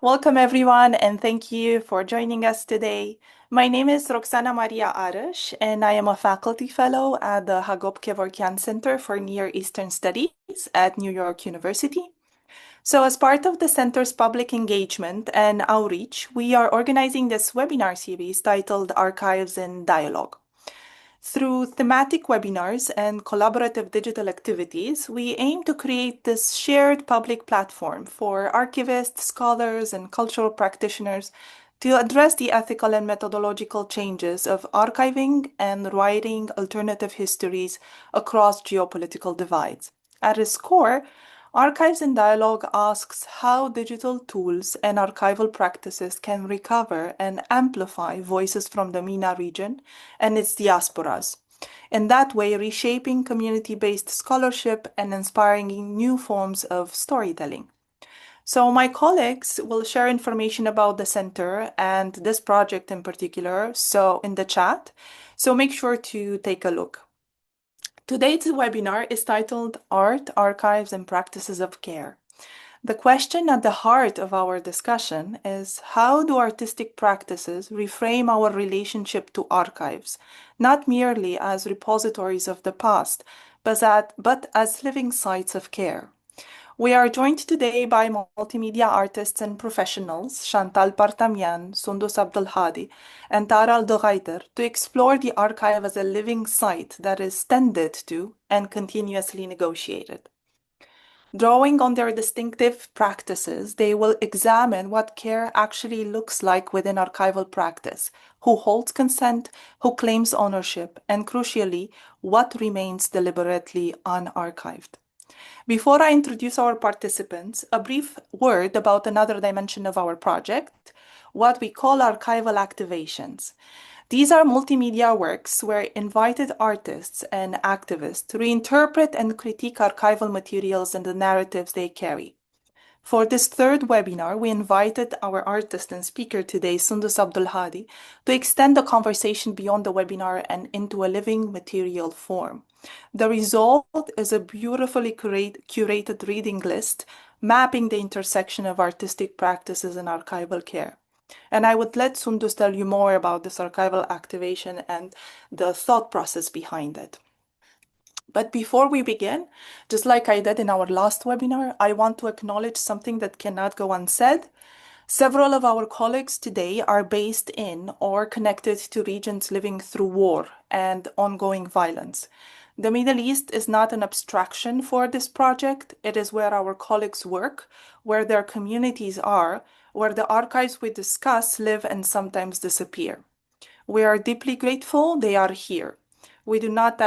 Welcome, everyone, and thank you for joining us today. My name is Roxana Maria Arash, and I am a faculty fellow at the Kevorkian Center for Near Eastern Studies at New York University. So, as part of the center's public engagement and outreach, we are organizing this webinar series titled Archives in Dialogue. Through thematic webinars and collaborative digital activities, we aim to create this shared public platform for archivists, scholars, and cultural practitioners to address the ethical and methodological changes of archiving and writing alternative histories across geopolitical divides. At its core, Archives in Dialogue asks how digital tools and archival practices can recover and amplify voices from the MENA region and its diasporas. In that way, reshaping community-based scholarship and inspiring new forms of storytelling. So my colleagues will share information about the center and this project in particular, so in the chat. So make sure to take a look. Today's webinar is titled Art, Archives, and Practices of Care. The question at the heart of our discussion is how do artistic practices reframe our relationship to archives, not merely as repositories of the past, but as living sites of care? We are joined today by multimedia artists and professionals, Chantal Partamian, Sundus Abdul Hadi, and Tara Al Dughaither, to explore the archive as a living site that is tended to and continuously negotiated. Drawing on their distinctive practices, they will examine what care actually looks like within archival practice, who holds consent, who claims ownership, and crucially, what remains deliberately unarchived. Before I introduce our participants, a brief word about another dimension of our project, what we call archival activations. These are multimedia works where invited artists and activists reinterpret and critique archival materials and the narratives they carry. For this third webinar, we invited our artist and speaker today, Sundus Abdul Hadi, to extend the conversation beyond the webinar and into a living material form. The result is a beautifully curated reading list mapping the intersection of artistic practices and archival care. And I would let Sundus tell you more about this archival activation and the thought process behind it. But before we begin, just like I did in our last webinar, I want to acknowledge something that cannot go unsaid. Several of our colleagues today are based in or connected to regions living through war and ongoing violence. The Middle East is not an abstraction for this project. It is where our colleagues work, where their communities are, where the archives we discuss live and sometimes disappear. We are deeply grateful they are here. We do not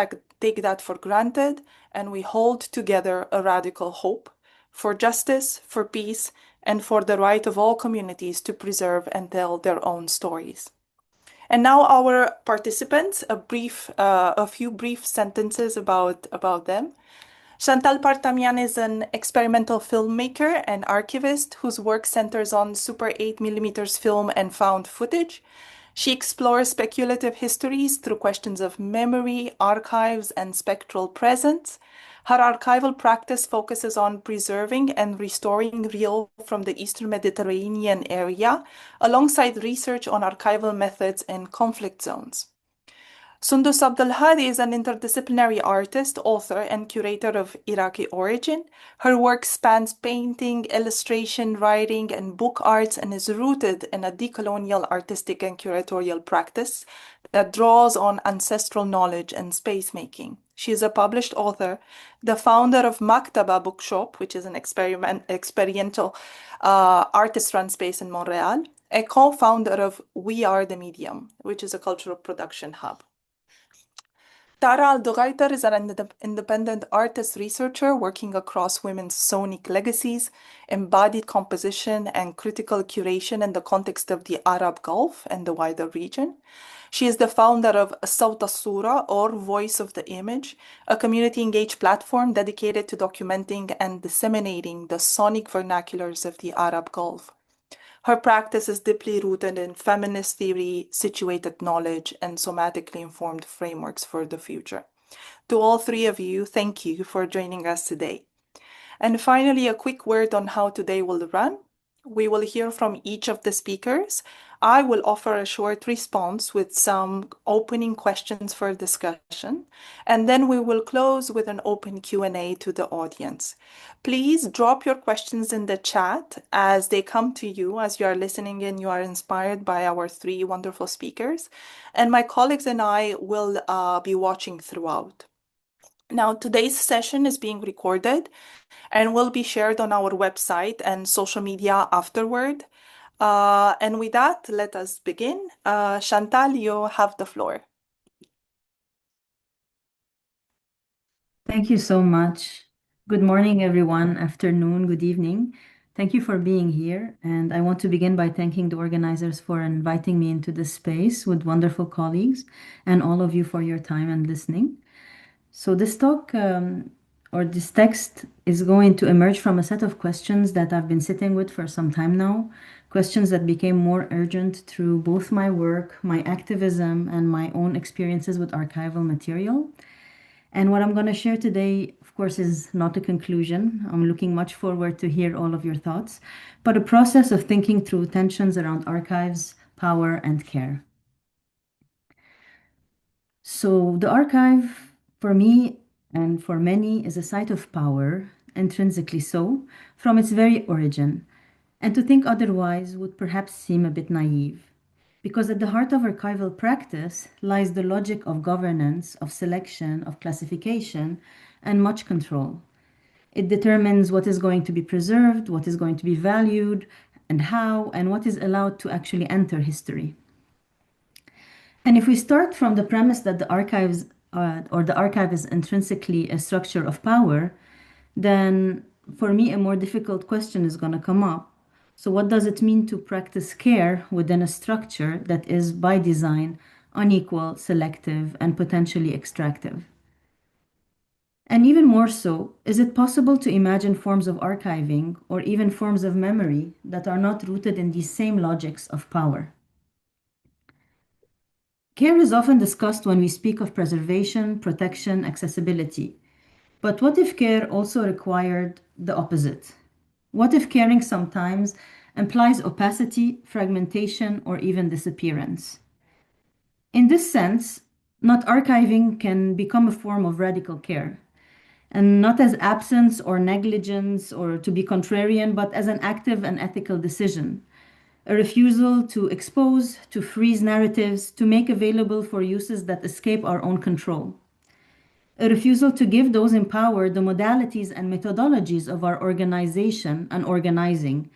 take that for granted, and we hold together a radical hope for justice, for peace, and for the right of all communities to preserve and tell their own stories. And now our participants, a few brief sentences about them. Chantal Partamian is an experimental filmmaker and archivist whose work centers on Super 8mm film and found footage. She explores speculative histories through questions of memory, archives, and spectral presence. Her archival practice focuses on preserving and restoring reel from the Eastern Mediterranean area, alongside research on archival methods in conflict zones. Sundus Abdul Hadi is an interdisciplinary artist, author, and curator of Iraqi origin. Her work spans painting, illustration, writing, and book arts and is rooted in a decolonial artistic and curatorial practice that draws on ancestral knowledge and space making. She is a published author, the founder of Maktaba Bookshop, which is an experiential artist-run space in Montreal, a co-founder of We Are the Medium, which is a cultural production hub. Tara Al Dughaither is an independent artist researcher working across women's sonic legacies, embodied composition, and critical curation in the context of the Arab Gulf and the wider region. She is the founder of Sawt al-Sura, or Voice of the Image, a community-engaged platform dedicated to documenting and disseminating the sonic vernaculars of the Arab Gulf. Her practice is deeply rooted in feminist theory, situated knowledge, and somatically informed frameworks for the future. To all three of you, thank you for joining us today. And finally, a quick word on how today will run. We will hear from each of the speakers. I will offer a short response with some opening questions for discussion, and then we will close with an open Q&A to the audience. Please drop your questions in the chat as they come to you as you are listening and you are inspired by our three wonderful speakers. And my colleagues and I will be watching throughout. Now, today's session is being recorded and will be shared on our website and social media afterward. And with that, let us begin. Chantal, you have the floor. Thank you so much. Good morning, everyone. Afternoon, good evening. Thank you for being here. And I want to begin by thanking the organizers for inviting me into this space with wonderful colleagues and all of you for your time and listening. So, this talk or this text is going to emerge from a set of questions that I've been sitting with for some time now, questions that became more urgent through both my work, my activism, and my own experiences with archival material. And what I'm going to share today, of course, is not a conclusion. I'm looking much forward to hear all of your thoughts, but a process of thinking through tensions around archives, power, and care. So the archive, for me and for many, is a site of power, intrinsically so, from its very origin. And to think otherwise would perhaps seem a bit naive. Because at the heart of archival practice lies the logic of governance, of selection, of classification, and much control. It determines what is going to be preserved, what is going to be valued, and how, and what is allowed to actually enter history. And if we start from the premise that the archives or the archive is intrinsically a structure of power, then for me, a more difficult question is going to come up. So, what does it mean to practice care within a structure that is by design unequal, selective, and potentially extractive? And even more so, is it possible to imagine forms of archiving or even forms of memory that are not rooted in these same logics of power? Care is often discussed when we speak of preservation, protection, accessibility. But what if care also required the opposite? What if caring sometimes implies opacity, fragmentation, or even disappearance? In this sense, not archiving can become a form of radical care, and not as absence or negligence or to be contrarian, but as an active and ethical decision. A refusal to expose, to freeze narratives, to make available for uses that escape our own control. A refusal to give those in power the modalities and methodologies of our organization and organizing,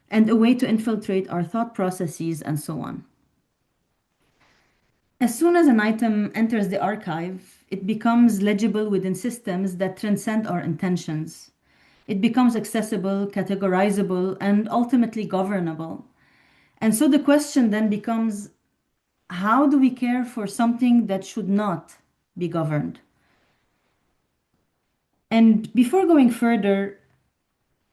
and a way to infiltrate our thought processes and so on. As soon as an item enters the archive, it becomes legible within systems that transcend our intentions. It becomes accessible, categorizable, and ultimately governable. And so the question then becomes, how do we care for something that should not be governed? And before going further,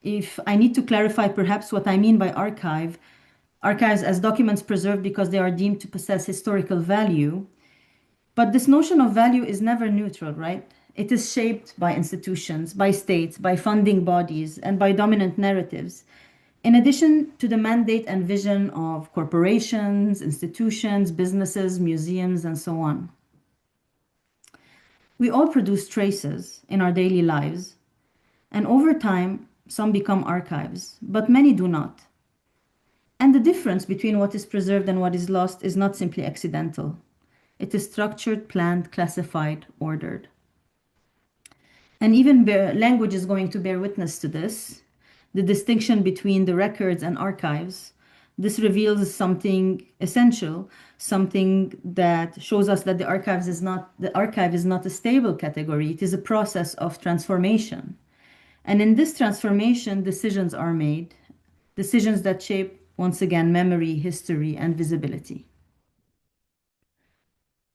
if I need to clarify perhaps what I mean by archives as documents preserved because they are deemed to possess historical value. But this notion of value is never neutral, right? It is shaped by institutions, by states, by funding bodies, and by dominant narratives. In addition to the mandate and vision of corporations, institutions, businesses, museums, and so on. We all produce traces in our daily lives, and over time, some become archives, but many do not. And the difference between what is preserved and what is lost is not simply accidental. It is structured, planned, classified, ordered. And even language is going to bear witness to this. The distinction between the records and archives. This reveals something essential, something that shows us that the archive is not a stable category. It is a process of transformation. And in this transformation, decisions are made, decisions that shape, once again, memory, history, and visibility.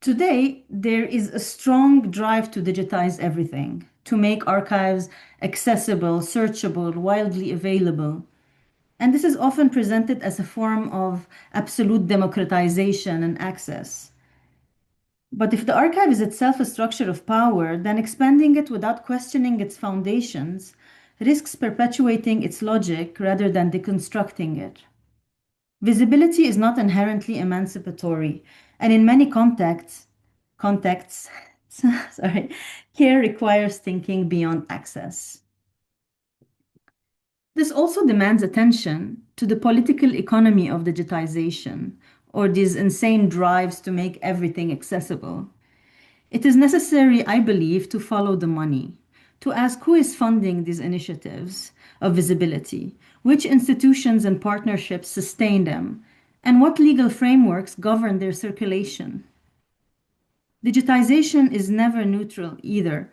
Today, there is a strong drive to digitize everything, to make archives accessible, searchable, widely available. And this is often presented as a form of absolute democratization and access. But if the archive is itself a structure of power, then expanding it without questioning its foundations risks perpetuating its logic rather than deconstructing it. Visibility is not inherently emancipatory, and in many contexts, sorry, care requires thinking beyond access. This also demands attention to the political economy of digitization, or these insane drives to make everything accessible. It is necessary, I believe, to follow the money, to ask who is funding these initiatives of visibility, which institutions and partnerships sustain them, and what legal frameworks govern their circulation. Digitization is never neutral either,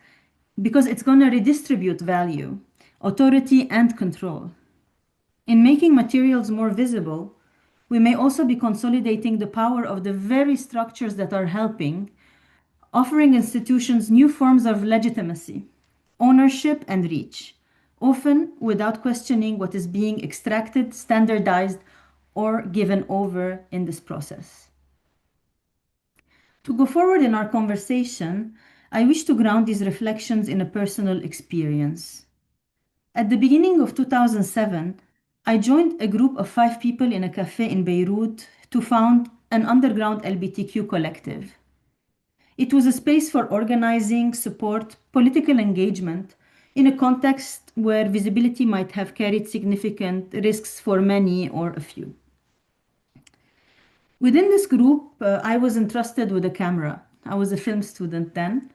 because it's going to redistribute value, authority, and control. In making materials more visible, we may also be consolidating the power of the very structures that are helping, offering institutions new forms of legitimacy, ownership, and reach, often without questioning what is being extracted, standardized, or given over in this process. To go forward in our conversation, I wish to ground these reflections in a personal experience. At the beginning of 2007, I joined a group of 5 people in a cafe in Beirut to found an underground LGBTQ collective. It was a space for organizing, support, political engagement in a context where visibility might have carried significant risks for many or a few. Within this group, I was entrusted with a camera. I was a film student then.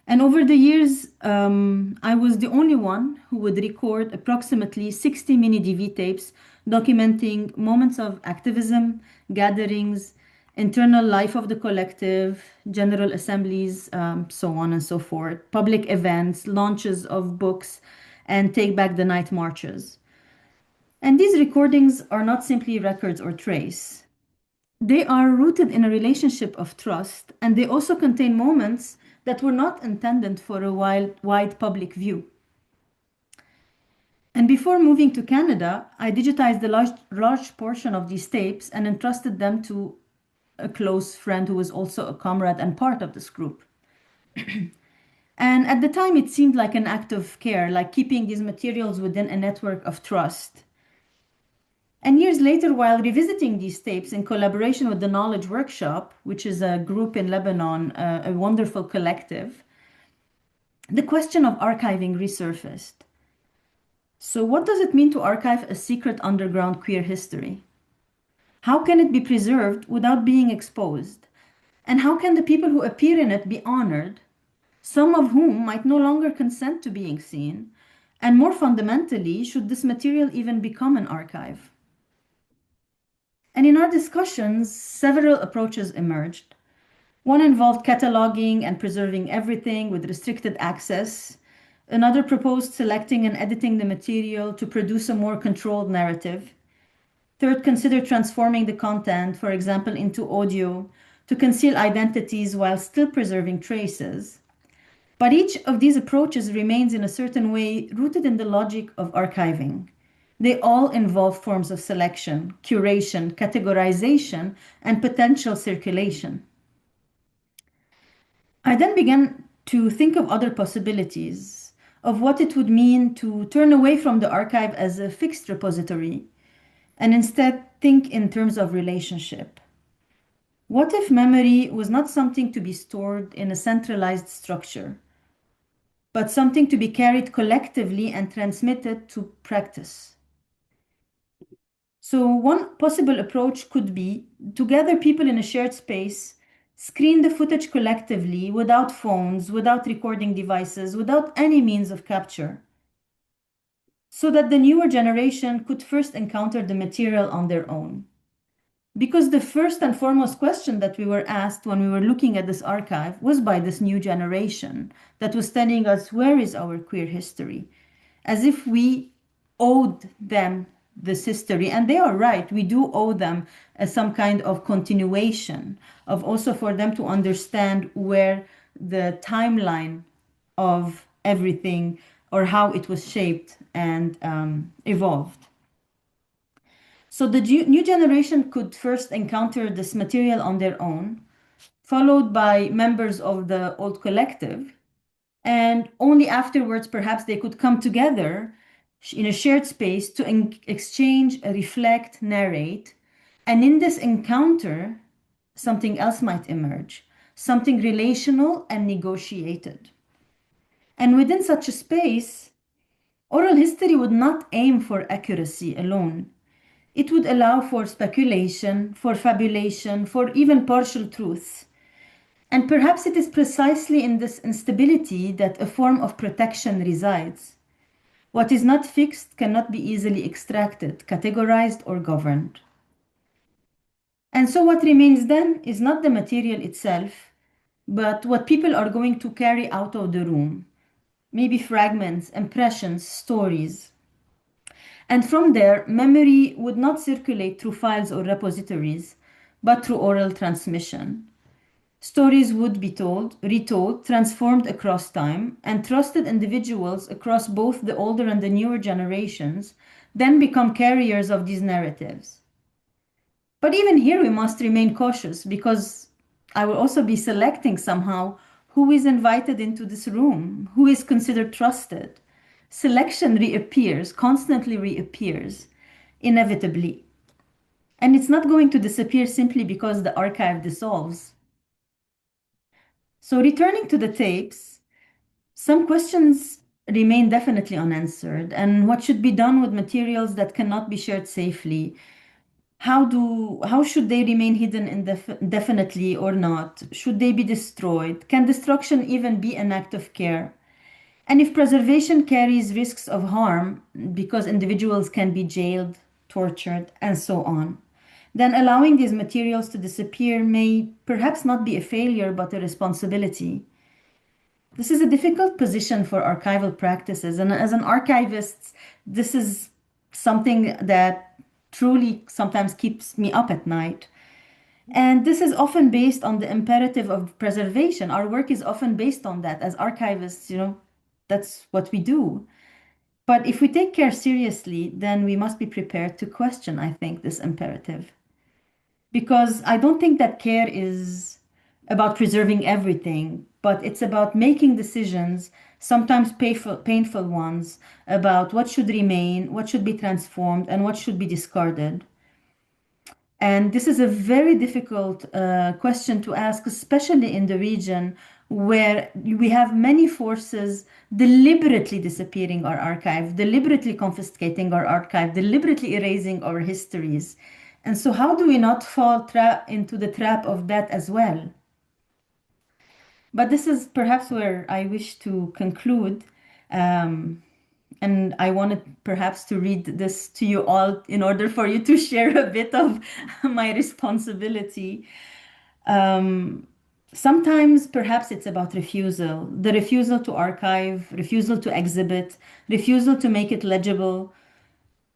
And over the years, I was the only one who would record approximately 60 mini DV tapes documenting moments of activism, gatherings, internal life of the collective, general assemblies, so on and so forth, public events, launches of books, and Take Back the Night marches. And these recordings are not simply records or trace. They are rooted in a relationship of trust, and they also contain moments that were not intended for a wide public view. And before moving to Canada, I digitized a large portion of these tapes and entrusted them to a close friend who was also a comrade and part of this group. And at the time, it seemed like an act of care, like keeping these materials within a network of trust. And years later, while revisiting these tapes in collaboration with the Knowledge Workshop, which is a group in Lebanon, a wonderful collective, the question of archiving resurfaced. So, what does it mean to archive a secret underground queer history? How can it be preserved without being exposed? And how can the people who appear in it be honored, some of whom might no longer consent to being seen? And more fundamentally, should this material even become an archive? And in our discussions, several approaches emerged. One involved cataloging and preserving everything with restricted access. Another proposed selecting and editing the material to produce a more controlled narrative. Third, considered transforming the content, for example, into audio, to conceal identities while still preserving traces. But each of these approaches remains in a certain way rooted in the logic of archiving. They all involve forms of selection, curation, categorization, and potential circulation. I then began to think of other possibilities, of what it would mean to turn away from the archive as a fixed repository and instead think in terms of relationship. What if memory was not something to be stored in a centralized structure, but something to be carried collectively and transmitted to practice? So, one possible approach could be to gather people in a shared space, screen the footage collectively without phones, without recording devices, without any means of capture, so that the newer generation could first encounter the material on their own. Because the first and foremost question that we were asked when we were looking at this archive was by this new generation that was telling us, where is our queer history? As if we owed them this history. And they are right, we do owe them some kind of continuation, of also for them to understand where the timeline of everything or how it was shaped and evolved. So the new generation could first encounter this material on their own, followed by members of the old collective, And only afterwards, perhaps they could come together in a shared space to exchange, reflect, narrate. And in this encounter, something else might emerge, something relational and negotiated. And within such a space, oral history would not aim for accuracy alone. It would allow for speculation, for fabulation, for even partial truths. And perhaps it is precisely in this instability that a form of protection resides. What is not fixed cannot be easily extracted, categorized, or governed. And so, what remains then is not the material itself, but what people are going to carry out of the room. Maybe fragments, impressions, stories. And from there, memory would not circulate through files or repositories, but through oral transmission. Stories would be told, retold, transformed across time, and trusted individuals across both the older and the newer generations then become carriers of these narratives. But even here, we must remain cautious because I will also be selecting somehow who is invited into this room, who is considered trusted. Selection reappears, constantly reappears, inevitably. And it's not going to disappear simply because the archive dissolves. So, returning to the tapes, some questions remain definitely unanswered. And what should be done with materials that cannot be shared safely? How should they remain hidden indefinitely or not? Should they be destroyed? Can destruction even be an act of care? And if preservation carries risks of harm because individuals can be jailed, tortured, and so on, then allowing these materials to disappear may perhaps not be a failure but a responsibility. This is a difficult position for archival practices. And as an archivist, this is something that truly sometimes keeps me up at night. And this is often based on the imperative of preservation. Our work is often based on that. As archivists, that's what we do. But if we take care seriously, then we must be prepared to question, I think, this imperative. Because I don't think that care is about preserving everything, but it's about making decisions, sometimes painful ones, about what should remain, what should be transformed, and what should be discarded. And this is a very difficult question to ask, especially in the region where we have many forces deliberately disappearing our archive, deliberately confiscating our archive, deliberately erasing our histories. And so, how do we not fall into the trap of that as well? But this is perhaps where I wish to conclude. Um, and I wanted perhaps to read this to you all in order for you to share a bit of my responsibility. Um, Sometimes perhaps it's about refusal, the refusal to archive, refusal to exhibit, refusal to make it legible,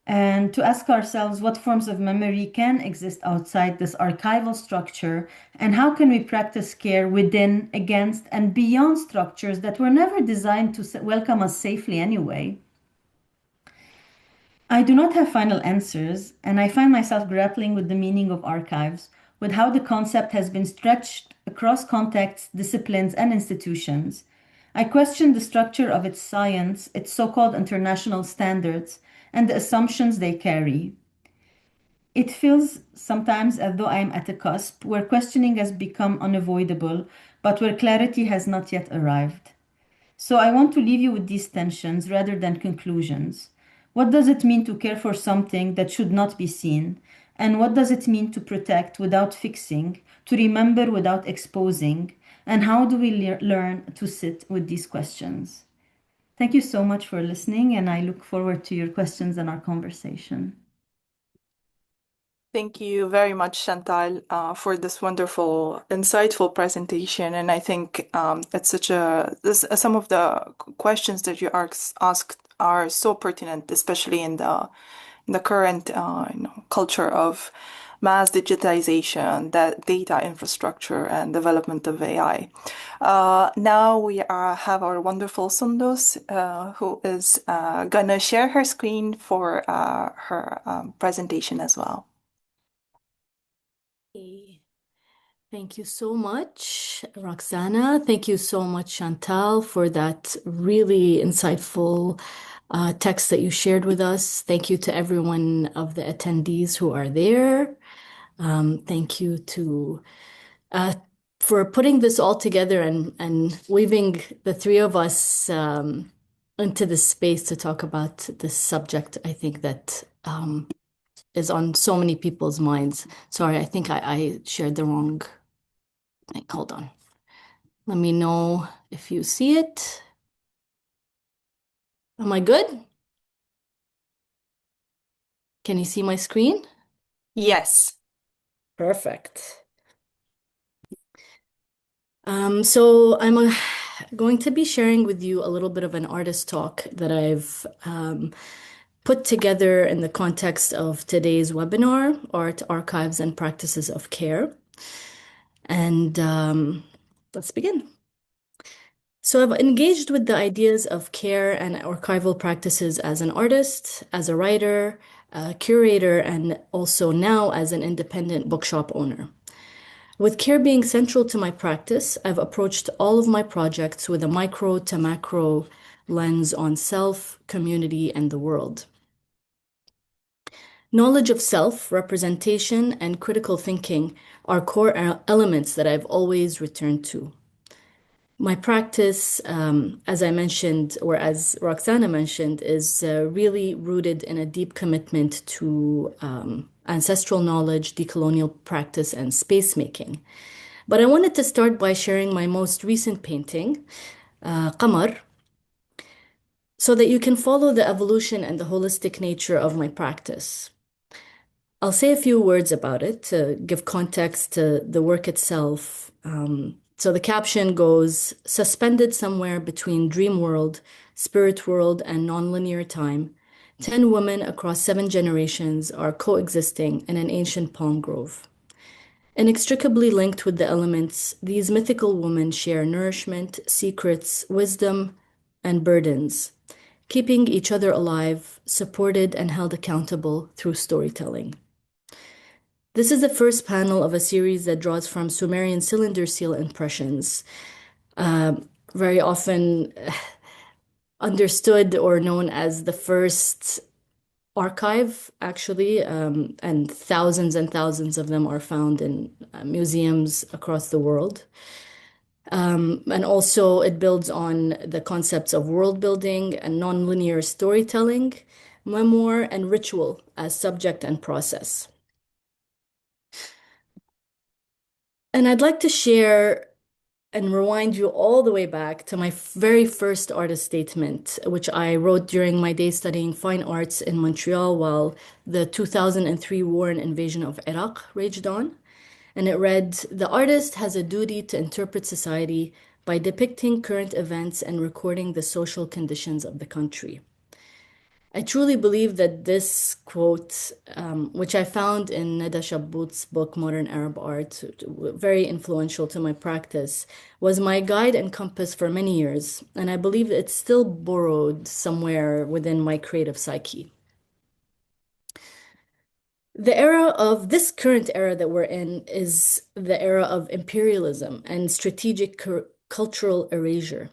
and to ask ourselves what forms of memory can exist outside this archival structure, and how can we practice care within, against, and beyond structures that were never designed to welcome us safely anyway. I do not have final answers, and I find myself grappling with the meaning of archives, with how the concept has been stretched across contexts, disciplines, and institutions. I question the structure of its science, its so called international standards, and the assumptions they carry. It feels sometimes as though I am at a cusp where questioning has become unavoidable, but where clarity has not yet arrived. So I want to leave you with these tensions rather than conclusions. What does it mean to care for something that should not be seen? And what does it mean to protect without fixing, to remember without exposing? And how do we learn to sit with these questions? Thank you so much for listening, and I look forward to your questions and our conversation. Thank you very much, Chantal, for this wonderful, insightful presentation. And I think it's some of the questions that you asked are so pertinent, especially in the current culture of mass digitization, that data infrastructure, and development of AI. Now we have our wonderful Sundus, who is gonna share her screen for her presentation as well. Okay. Thank you so much, Roxana. Thank you so much, Chantal, for that really insightful text that you shared with us. Thank you to everyone of the attendees who are there. Thank you to uh, for putting this all together and weaving the three of us into this space to talk about this subject. I think that is on so many people's minds. Sorry, I think I shared the wrong thing. Hold on. Let me know if you see it. Am I good? Can you see my screen? Yes. Perfect. So I'm going to be sharing with you a little bit of an artist talk that I've put together in the context of today's webinar, Art, Archives, and Practices of Care. And let's begin. So I've engaged with the ideas of care and archival practices as an artist, as a writer, a curator, and also now as an independent bookshop owner. With care being central to my practice, I've approached all of my projects with a micro to macro lens on self, community, and the world. Knowledge of self, representation, and critical thinking are core elements that I've always returned to. My practice, as I mentioned, or as Roxana mentioned, is really rooted in a deep commitment to ancestral knowledge, decolonial practice, and space making. But I wanted to start by sharing my most recent painting, Qamar, so that you can follow the evolution and the holistic nature of my practice. I'll say a few words about it to give context to the work itself. So the caption goes, suspended somewhere between dream world, spirit world, and nonlinear time, 10 women across 7 generations are coexisting in an ancient palm grove. Inextricably linked with the elements, these mythical women share nourishment, secrets, wisdom, and burdens, keeping each other alive, supported, and held accountable through storytelling. This is the first panel of a series that draws from Sumerian cylinder seal impressions, very often understood or known as the first archive, actually, and thousands of them are found in museums across the world. And also, it builds on the concepts of world building and nonlinear storytelling, memoir, and ritual as subject and process. And I'd like to share and rewind you all the way back to my very first artist statement, which I wrote during my day studying fine arts in Montreal while the 2003 war and invasion of Iraq raged on. And it read, the artist has a duty to interpret society by depicting current events and recording the social conditions of the country. I truly believe that this quote, which I found in Neda Shabbout's book, Modern Arab Art, very influential to my practice, was my guide and compass for many years, and I believe it's still borrowed somewhere within my creative psyche. The era of this current era that we're in is the era of imperialism and strategic cultural erasure.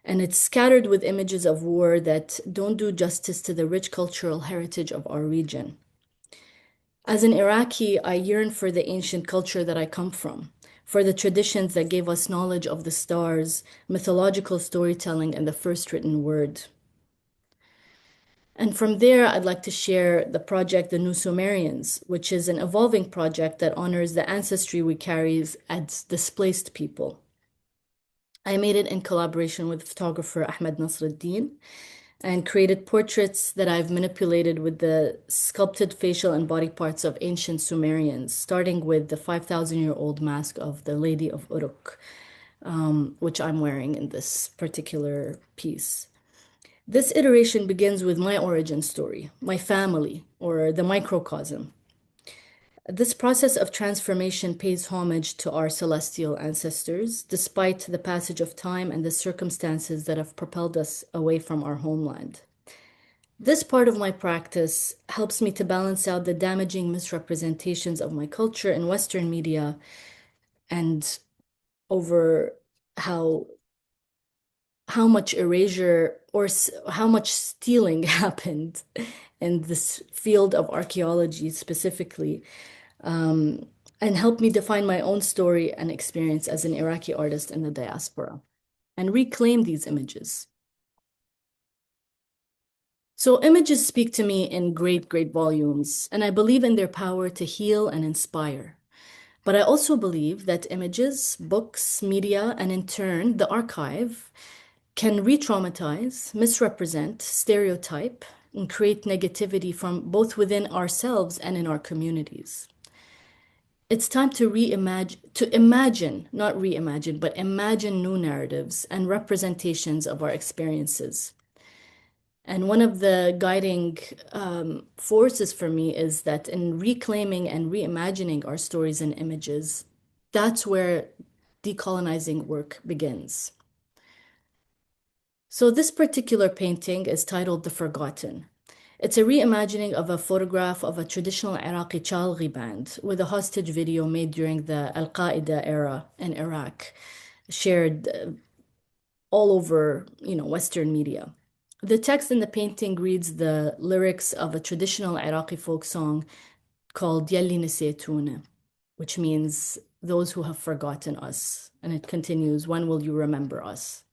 And it's scattered with images of war that don't do justice to the rich cultural heritage of our region. As an Iraqi, I yearn for the ancient culture that I come from, for the traditions that gave us knowledge of the stars, mythological storytelling, and the first written word. And from there, I'd like to share the project The New Sumerians, which is an evolving project that honors the ancestry we carry as displaced people. I made it in collaboration with photographer Ahmed Nasruddin and created portraits that I've manipulated with the sculpted facial and body parts of ancient Sumerians, starting with the 5,000-year-old mask of the Lady of Uruk, which I'm wearing in this particular piece. This iteration begins with my origin story, my family, or the microcosm. This process of transformation pays homage to our celestial ancestors, despite the passage of time and the circumstances that have propelled us away from our homeland. This part of my practice helps me to balance out the damaging misrepresentations of my culture in Western media and over how much erasure or how much stealing happened in this field of archaeology specifically, and helped me define my own story and experience as an Iraqi artist in the diaspora and reclaim these images. So images speak to me in great, great volumes, and I believe in their power to heal and inspire. But I also believe that images, books, media, and in turn, the archive can re-traumatize, misrepresent, stereotype, and create negativity from both within ourselves and in our communities. It's time to imagine, not reimagine, but imagine new narratives and representations of our experiences. And one of the guiding forces for me is that in reclaiming and reimagining our stories and images, that's where decolonizing work begins. So this particular painting is titled The Forgotten. It's a reimagining of a photograph of a traditional Iraqi chalghi band with a hostage video made during the Al-Qaeda era in Iraq, shared all over, Western media. The text in the painting reads the lyrics of a traditional Iraqi folk song called Yalli Nisaytuna, which means those who have forgotten us. And it continues, when will you remember us?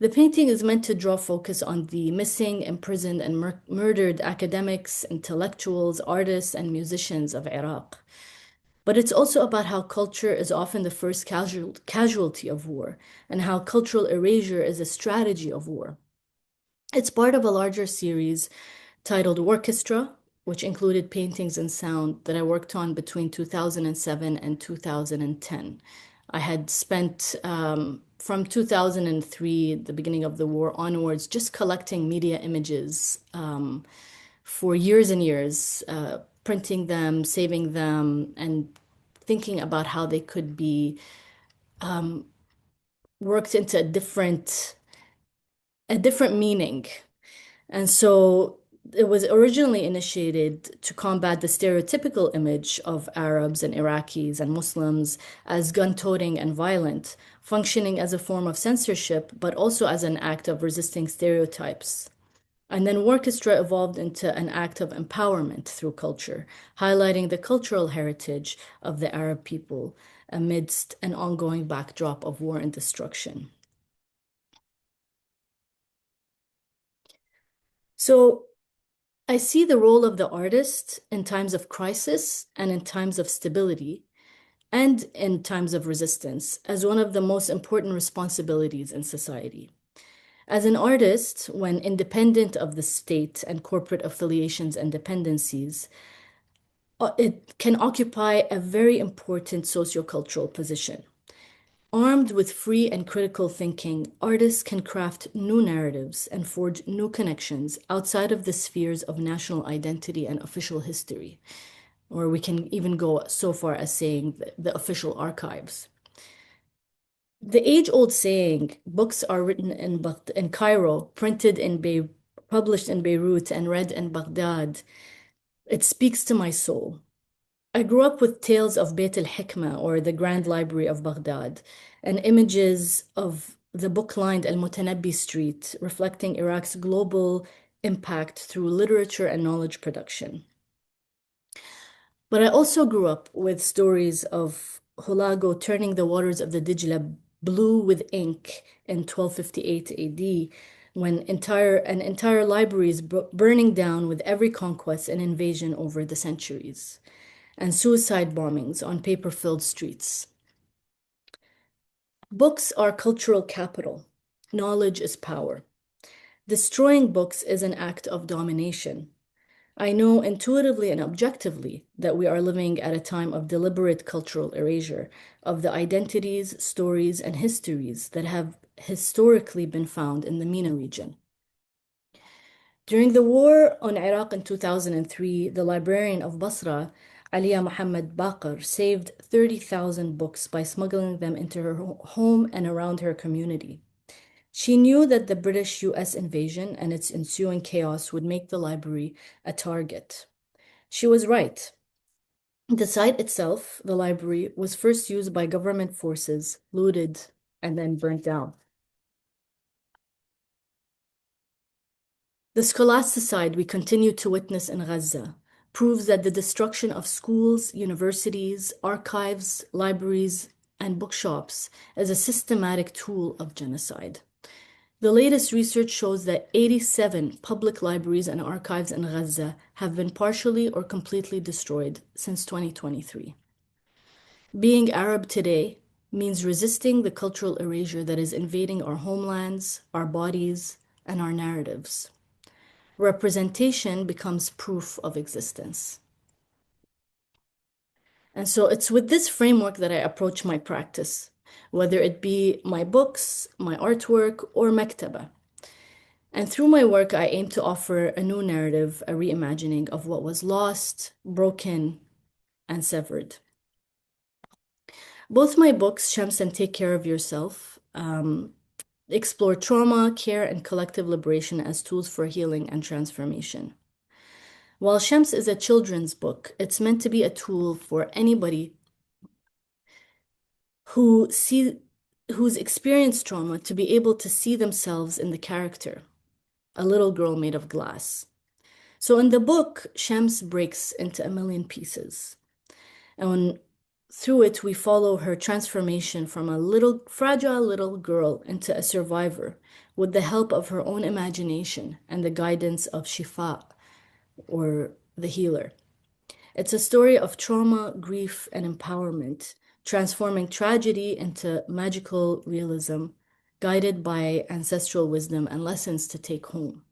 The painting is meant to draw focus on the missing, imprisoned, and murdered academics, intellectuals, artists, and musicians of Iraq. But it's also about how culture is often the first casualty of war, and how cultural erasure is a strategy of war. It's part of a larger series titled Orchestra, which included paintings and sound that I worked on between 2007 and 2010. I had spent from 2003, the beginning of the war onwards, just collecting media images for years and years, printing them, saving them, and thinking about how they could be worked into a different meaning. And so it was originally initiated to combat the stereotypical image of Arabs and Iraqis and Muslims as gun-toting and violent, functioning as a form of censorship, but also as an act of resisting stereotypes. And then Orchestra evolved into an act of empowerment through culture, highlighting the cultural heritage of the Arab people amidst an ongoing backdrop of war and destruction. So I see the role of the artist in times of crisis and in times of stability and in times of resistance as one of the most important responsibilities in society. As an artist, when independent of the state and corporate affiliations and dependencies, it can occupy a very important sociocultural position. Armed with free and critical thinking, artists can craft new narratives and forge new connections outside of the spheres of national identity and official history. Or we can even go so far as saying the official archives. The age-old saying, books are written in Cairo, published in Beirut, and read in Baghdad, it speaks to my soul. I grew up with tales of Beit al-Hikmah, or the Grand Library of Baghdad, and images of the book-lined Al-Mutanabbi Street, reflecting Iraq's global impact through literature and knowledge production. But I also grew up with stories of Hulagu turning the waters of the Dijla blue with ink in 1258 AD, when entire libraries burning down with every conquest and invasion over the centuries, and suicide bombings on paper-filled streets. Books are cultural capital. Knowledge is power. Destroying books is an act of domination. I know intuitively and objectively that we are living at a time of deliberate cultural erasure of the identities, stories, and histories that have historically been found in the MENA region. During the war on Iraq in 2003, the librarian of Basra, Aliya Muhammad Baqir, saved 30,000 books by smuggling them into her home and around her community. She knew that the British-US invasion and its ensuing chaos would make the library a target. She was right. The site itself, the library, was first used by government forces, looted, and then burnt down. The scholasticide we continue to witness in Gaza proves that the destruction of schools, universities, archives, libraries, and bookshops is a systematic tool of genocide. The latest research shows that 87 public libraries and archives in Gaza have been partially or completely destroyed since 2023. Being Arab today means resisting the cultural erasure that is invading our homelands, our bodies, and our narratives. Representation becomes proof of existence. And so it's with this framework that I approach my practice, whether it be my books, my artwork, or Maktaba. And through my work, I aim to offer a new narrative, a reimagining of what was lost, broken, and severed. Both my books, Shams and Take Care of Yourself, explore trauma, care, and collective liberation as tools for healing and transformation. While Shams is a children's book, it's meant to be a tool for anybody who's experienced trauma to be able to see themselves in the character, a little girl made of glass. So in the book, Shams breaks into a million pieces. And through it, we follow her transformation from a little fragile little girl into a survivor with the help of her own imagination and the guidance of Shifa, or the healer. It's a story of trauma, grief, and empowerment, transforming tragedy into magical realism, guided by ancestral wisdom and lessons to take home.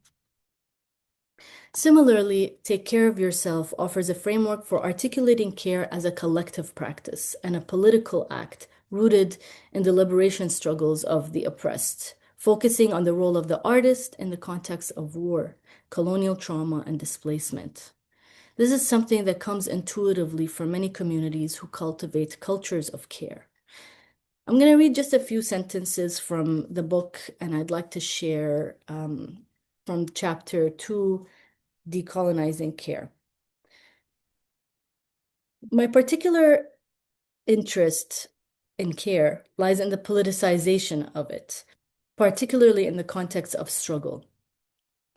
Similarly, Take Care of Yourself offers a framework for articulating care as a collective practice and a political act rooted in the liberation struggles of the oppressed, focusing on the role of the artist in the context of war, colonial trauma, and displacement. This is something that comes intuitively for many communities who cultivate cultures of care. I'm going to read just a few sentences from the book, and I'd like to share from chapter 2, Decolonizing Care. My particular interest in care lies in the politicization of it, particularly in the context of struggle.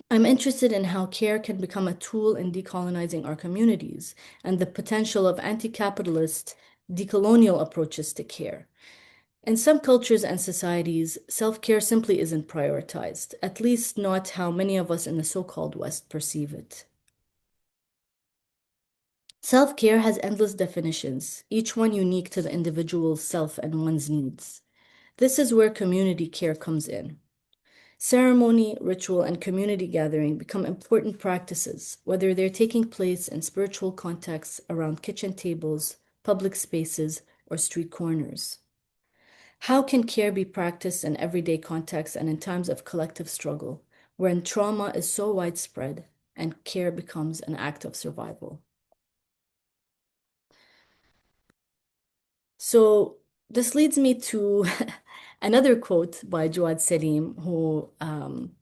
I'm interested in how care can become a tool in decolonizing our communities and the potential of anti-capitalist, decolonial approaches to care. In some cultures and societies, self-care simply isn't prioritized, at least not how many of us in the so-called West perceive it. Self-care has endless definitions, each one unique to the individual's self and one's needs. This is where community care comes in. Ceremony, ritual, and community gathering become important practices, whether they're taking place in spiritual contexts around kitchen tables, public spaces, or street corners. How can care be practiced in everyday contexts and in times of collective struggle, when trauma is so widespread and care becomes an act of survival? So this leads me to another quote by Jawad Salim, who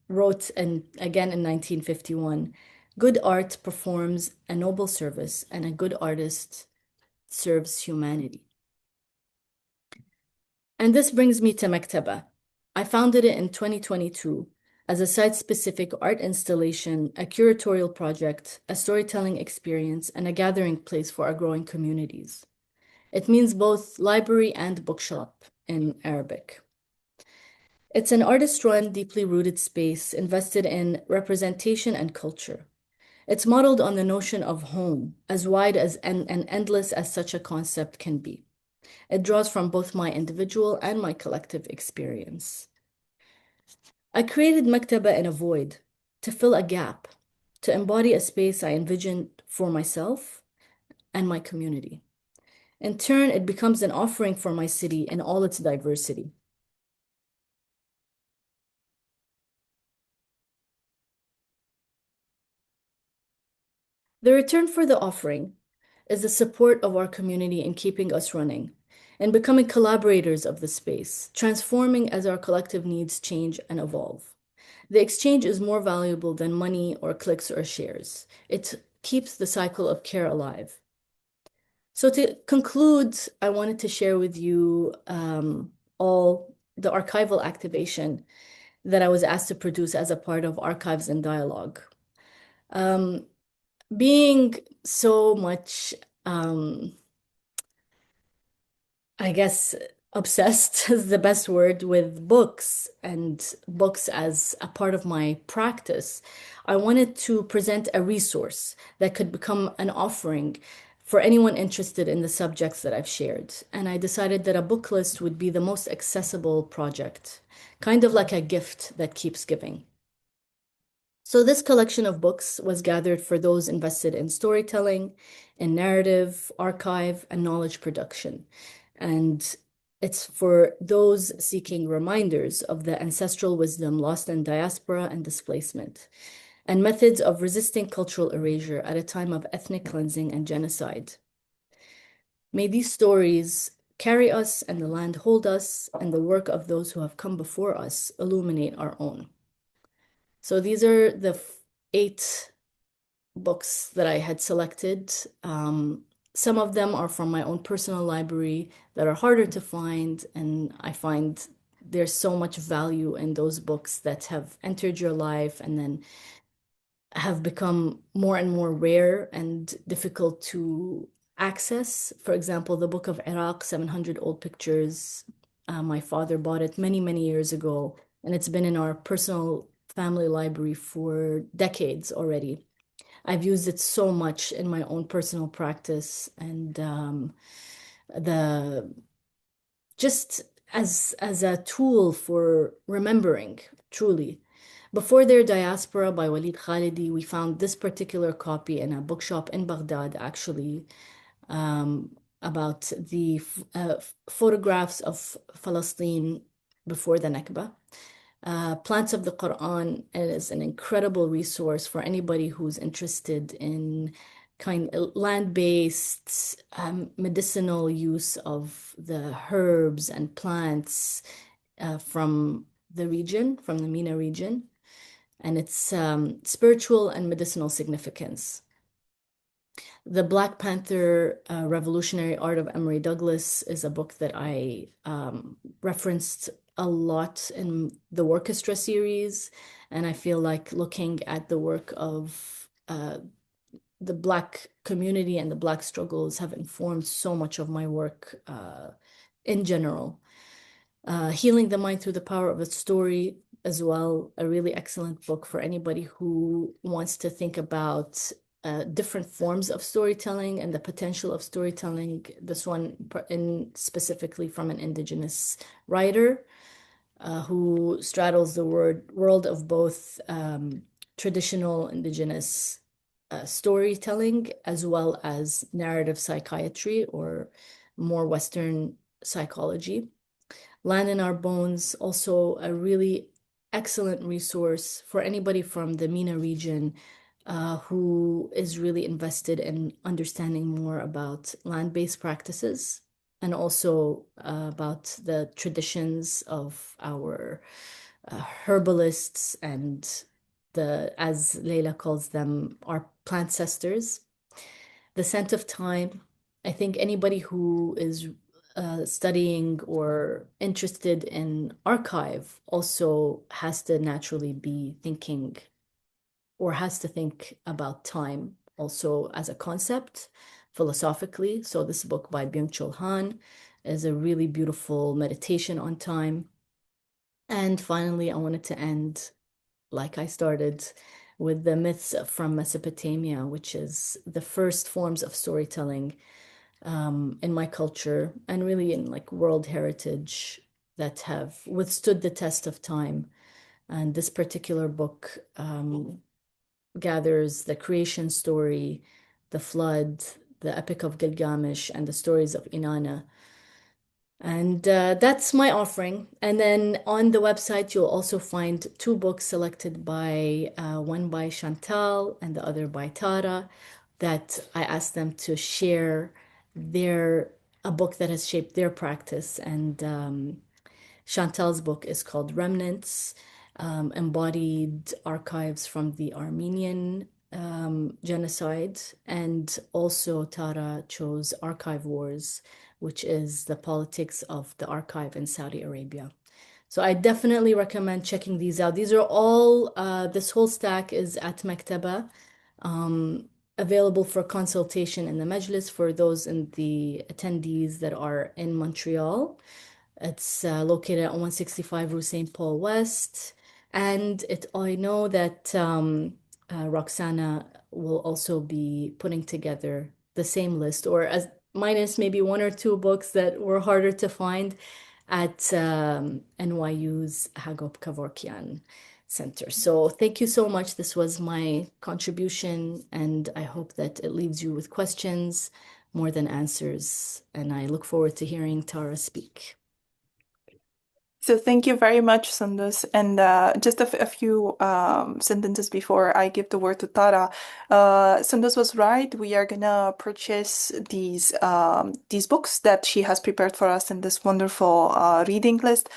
wrote, again in 1951, "Good art performs a noble service, and a good artist serves humanity." And this brings me to Maktaba. I founded it in 2022 as a site-specific art installation, a curatorial project, a storytelling experience, and a gathering place for our growing communities. It means both library and bookshop in Arabic. It's an artist-run, deeply rooted space invested in representation and culture. It's modeled on the notion of home, as wide as and endless as such a concept can be. It draws from both my individual and my collective experience. I created Maktaba in a void, to fill a gap, to embody a space I envisioned for myself and my community. In turn, it becomes an offering for my city in all its diversity. The return for the offering is the support of our community in keeping us running and becoming collaborators of the space, transforming as our collective needs change and evolve. The exchange is more valuable than money or clicks or shares. It keeps the cycle of care alive. So to conclude, I wanted to share with you all the archival activation that I was asked to produce as a part of Archives and Dialogue. Um, being so much, um, I guess, obsessed is the best word with books and books as a part of my practice, I wanted to present a resource that could become an offering for anyone interested in the subjects that I've shared. And I decided that a book list would be the most accessible project, kind of like a gift that keeps giving. So this collection of books was gathered for those invested in storytelling, in narrative, archive, and knowledge production. And it's for those seeking reminders of the ancestral wisdom lost in diaspora and displacement, and methods of resisting cultural erasure at a time of ethnic cleansing and genocide. May these stories carry us and the land hold us, and the work of those who have come before us illuminate our own. So these are the 8 books that I had selected. Some of them are from my own personal library that are harder to find, and I find there's so much value in those books that have entered your life and then have become more and more rare and difficult to access. For example, the Book of Iraq, 700 Old Pictures. My father bought it many, many years ago, and it's been in our personal family library for decades already. I've used it so much in my own personal practice and the just as a tool for remembering truly. Before their diaspora by Walid Khalidi, we found this particular copy in a bookshop in Baghdad, actually, about the photographs of Palestine before the Nakba. Plants of the Quran is an incredible resource for anybody who's interested in land-based medicinal use of the herbs and plants from the region, from the MENA region, and its spiritual and medicinal significance. The Black Panther Revolutionary Art of Emory Douglas is a book that I referenced a lot in the Orchestra series, and I feel like looking at the work of the Black community and the Black struggles have informed so much of my work in general. Healing the Mind Through the Power of a Story as well, a really excellent book for anybody who wants to think about different forms of storytelling and the potential of storytelling. This one specifically from an Indigenous writer who straddles the world of both traditional Indigenous storytelling as well as narrative psychiatry or more Western psychology. Land in Our Bones, also a really excellent resource for anybody from the MENA region who is really invested in understanding more about land-based practices and also about the traditions of our herbalists and as Leila calls them, our plant sisters. The Scent of Time. I think anybody who is studying or interested in archive also has to naturally be thinking or has to think about time also as a concept philosophically. So this book by Byung-Chul Han is a really beautiful meditation on time. And finally, I wanted to end like I started with the myths from Mesopotamia, which is the first forms of storytelling in my culture and really in like world heritage that have withstood the test of time. And this particular book gathers the creation story, the flood, the Epic of Gilgamesh, and the stories of Inanna. And that's my offering. And then on the website, you'll also find 2 books selected by one by Chantal and the other by Tara that I asked them to share a book that has shaped their practice. And Chantal's book is called Remnants, Embodied Archives from the Armenian genocide, and also Tara chose Archive Wars, which is the politics of the archive in Saudi Arabia. So I definitely recommend checking these out. These are all, this whole stack is at Maktaba, available for consultation in the Majlis for those in the attendees that are in Montreal. It's located at 165 Rue St. Paul West. And I know that Roxana will also be putting together the same list, or as minus maybe one or two books that were harder to find at NYU's Hagop Kevorkian Center. So thank you so much. This was my contribution, and I hope that it leaves you with questions more than answers. And I look forward to hearing Tara speak. So thank you very much, Sundus. And just a few sentences before I give the word to Tara. Sundus was right. We are gonna purchase these books that she has prepared for us in this wonderful reading list.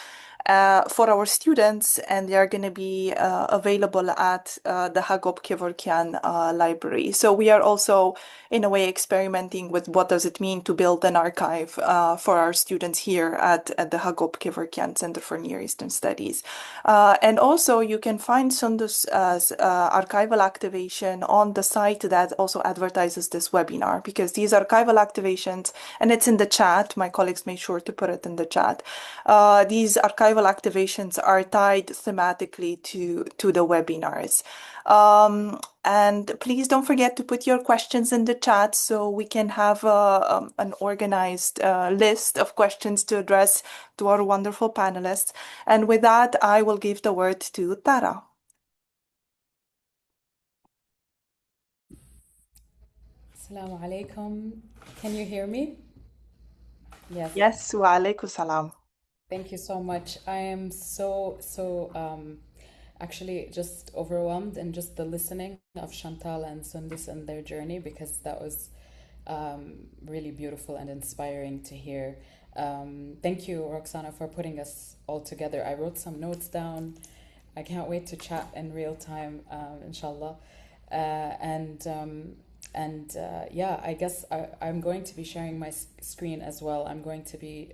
For our students, and they are going to be available at the Hagop Kevorkian library. So we are also, in a way, experimenting with what does it mean to build an archive for our students here at the Hagop Kevorkian Center for Near Eastern Studies. And also, you can find Sundus' archival activation on the site that also advertises this webinar, because these archival activations, and it's in the chat, my colleagues made sure to put it in the chat, these archival activations are tied thematically to the webinars. And please don't forget to put your questions in the chat so we can have an organized list of questions to address to our wonderful panelists. And with that, I will give the word to Tara. Assalamu alaikum. Can you hear me? Yes. Yes, wa alaikum salam. Thank you so much. I am so actually just overwhelmed in just the listening of Chantal and Sundus and their journey, because that was really beautiful and inspiring to hear. Thank you, Roxana, for putting us all together. I wrote some notes down. I can't wait to chat in real time, inshallah. Yeah, I guess I'm going to be sharing my screen as well. I'm going to be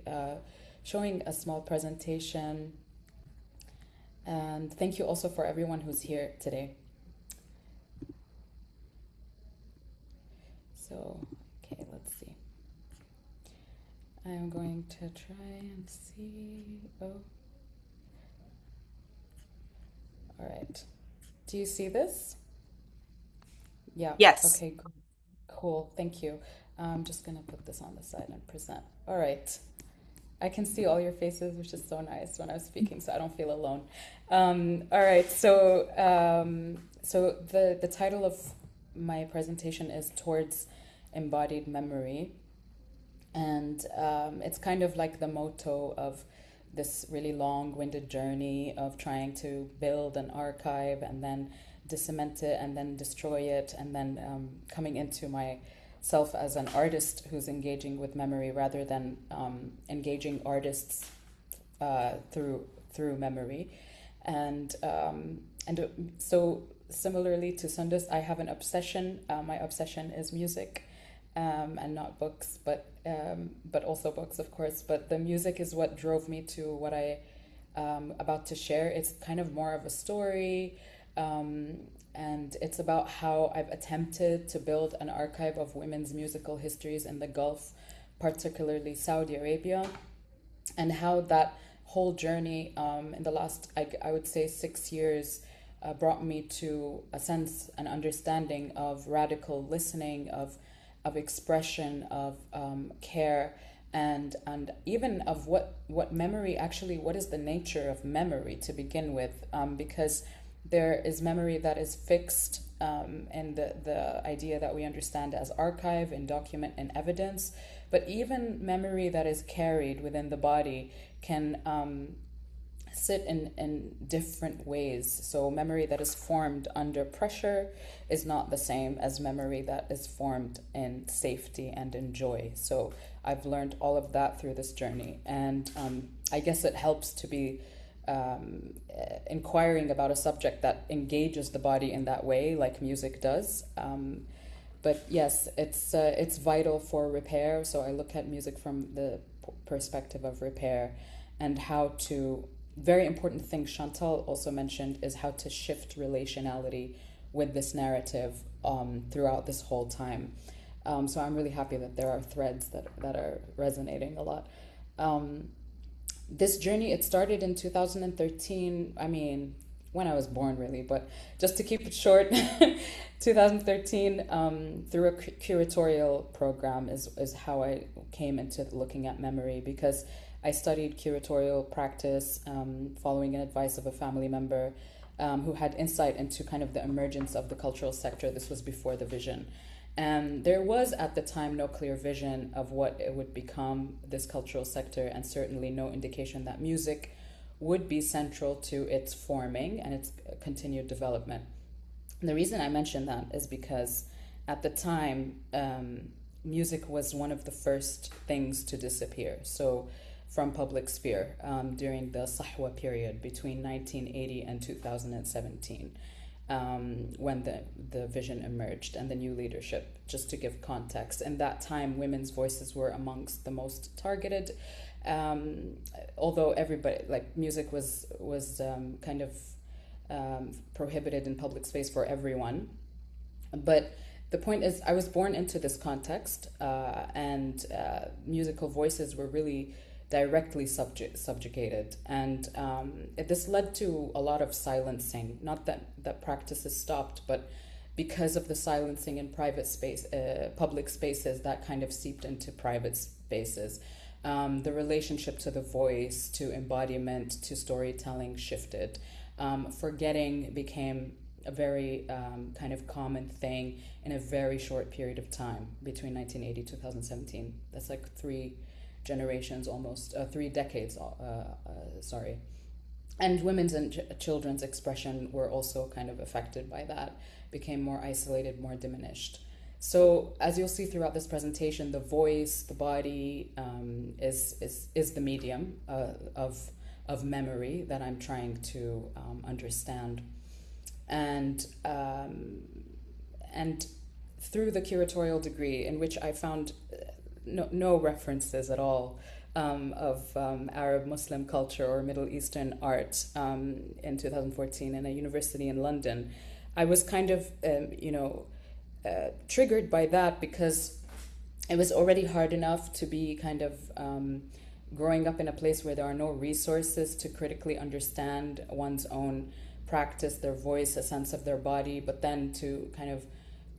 showing a small presentation. And thank you also for everyone who's here today. So, okay, let's see. I'm going to try and see. Oh. All right. Do you see this? Yeah. Yes. Okay, cool. Thank you. I'm just going to put this on the side and present. All right. I can see all your faces, which is so nice when I'm speaking, so I don't feel alone. All right. So the title of my presentation is Towards Embodied Memory. And it's kind of like the motto of this really long-winded journey of trying to build an archive and then cement it and then destroy it, and then coming into myself as an artist who's engaging with memory rather than engaging artists through memory. And so similarly to Sundus, I have an obsession. My obsession is music, and not books, but also books, of course. But the music is what drove me to what I about to share. It's kind of more of a story. And it's about how I've attempted to build an archive of women's musical histories in the Gulf, particularly Saudi Arabia, and how that whole journey in the last, I would say, 6 years brought me to a sense, an understanding of radical listening, of expression, of care, and even of what memory actually, what is the nature of memory to begin with, because there is memory that is fixed in the idea that we understand as archive and document and evidence, but even memory that is carried within the body can sit in different ways. So memory that is formed under pressure is not the same as memory that is formed in safety and in joy. So I've learned all of that through this journey, and I guess it helps to be inquiring about a subject that engages the body in that way, like music does. But yes, it's vital for repair. So I look at music from the perspective of repair and how to. Very important thing Chantal also mentioned is how to shift relationality with this narrative throughout this whole time. So I'm really happy that there are threads that are resonating a lot. This journey, it started in 2013. I mean, when I was born, really, but just to keep it short, 2013, through a curatorial program is how I came into looking at memory, because I studied curatorial practice following an advice of a family member who had insight into kind of the emergence of the cultural sector. This was before the vision. And there was at the time no clear vision of what it would become, this cultural sector, and certainly no indication that music would be central to its forming and its continued development. And the reason I mention that is because at the time, music was one of the first things to disappear. So from public sphere during the Sahwa period between 1980 and 2017. When the vision emerged and the new leadership, just to give context. In that time, women's voices were amongst the most targeted, although everybody, like music was kind of prohibited in public space for everyone. But the point is, I was born into this context, and musical voices were really directly subjugated, and this led to a lot of silencing. Not that practices stopped, but because of the silencing in private space, public spaces, that kind of seeped into private spaces. The relationship to the voice, to embodiment, to storytelling shifted. Forgetting became a very kind of common thing in a very short period of time between 1980 2017. That's like 3 generations, almost 3 decades, sorry. And women's and children's expression were also kind of affected by that, became more isolated, more diminished. So as you'll see throughout this presentation, the voice, the body is the medium of memory that I'm trying to understand. And through the curatorial degree, in which I found no references at all of Arab Muslim culture or Middle Eastern art in 2014 in a university in London, I was kind of, triggered by that, because it was already hard enough to be kind of growing up in a place where there are no resources to critically understand one's own practice, their voice, a sense of their body, but then to kind of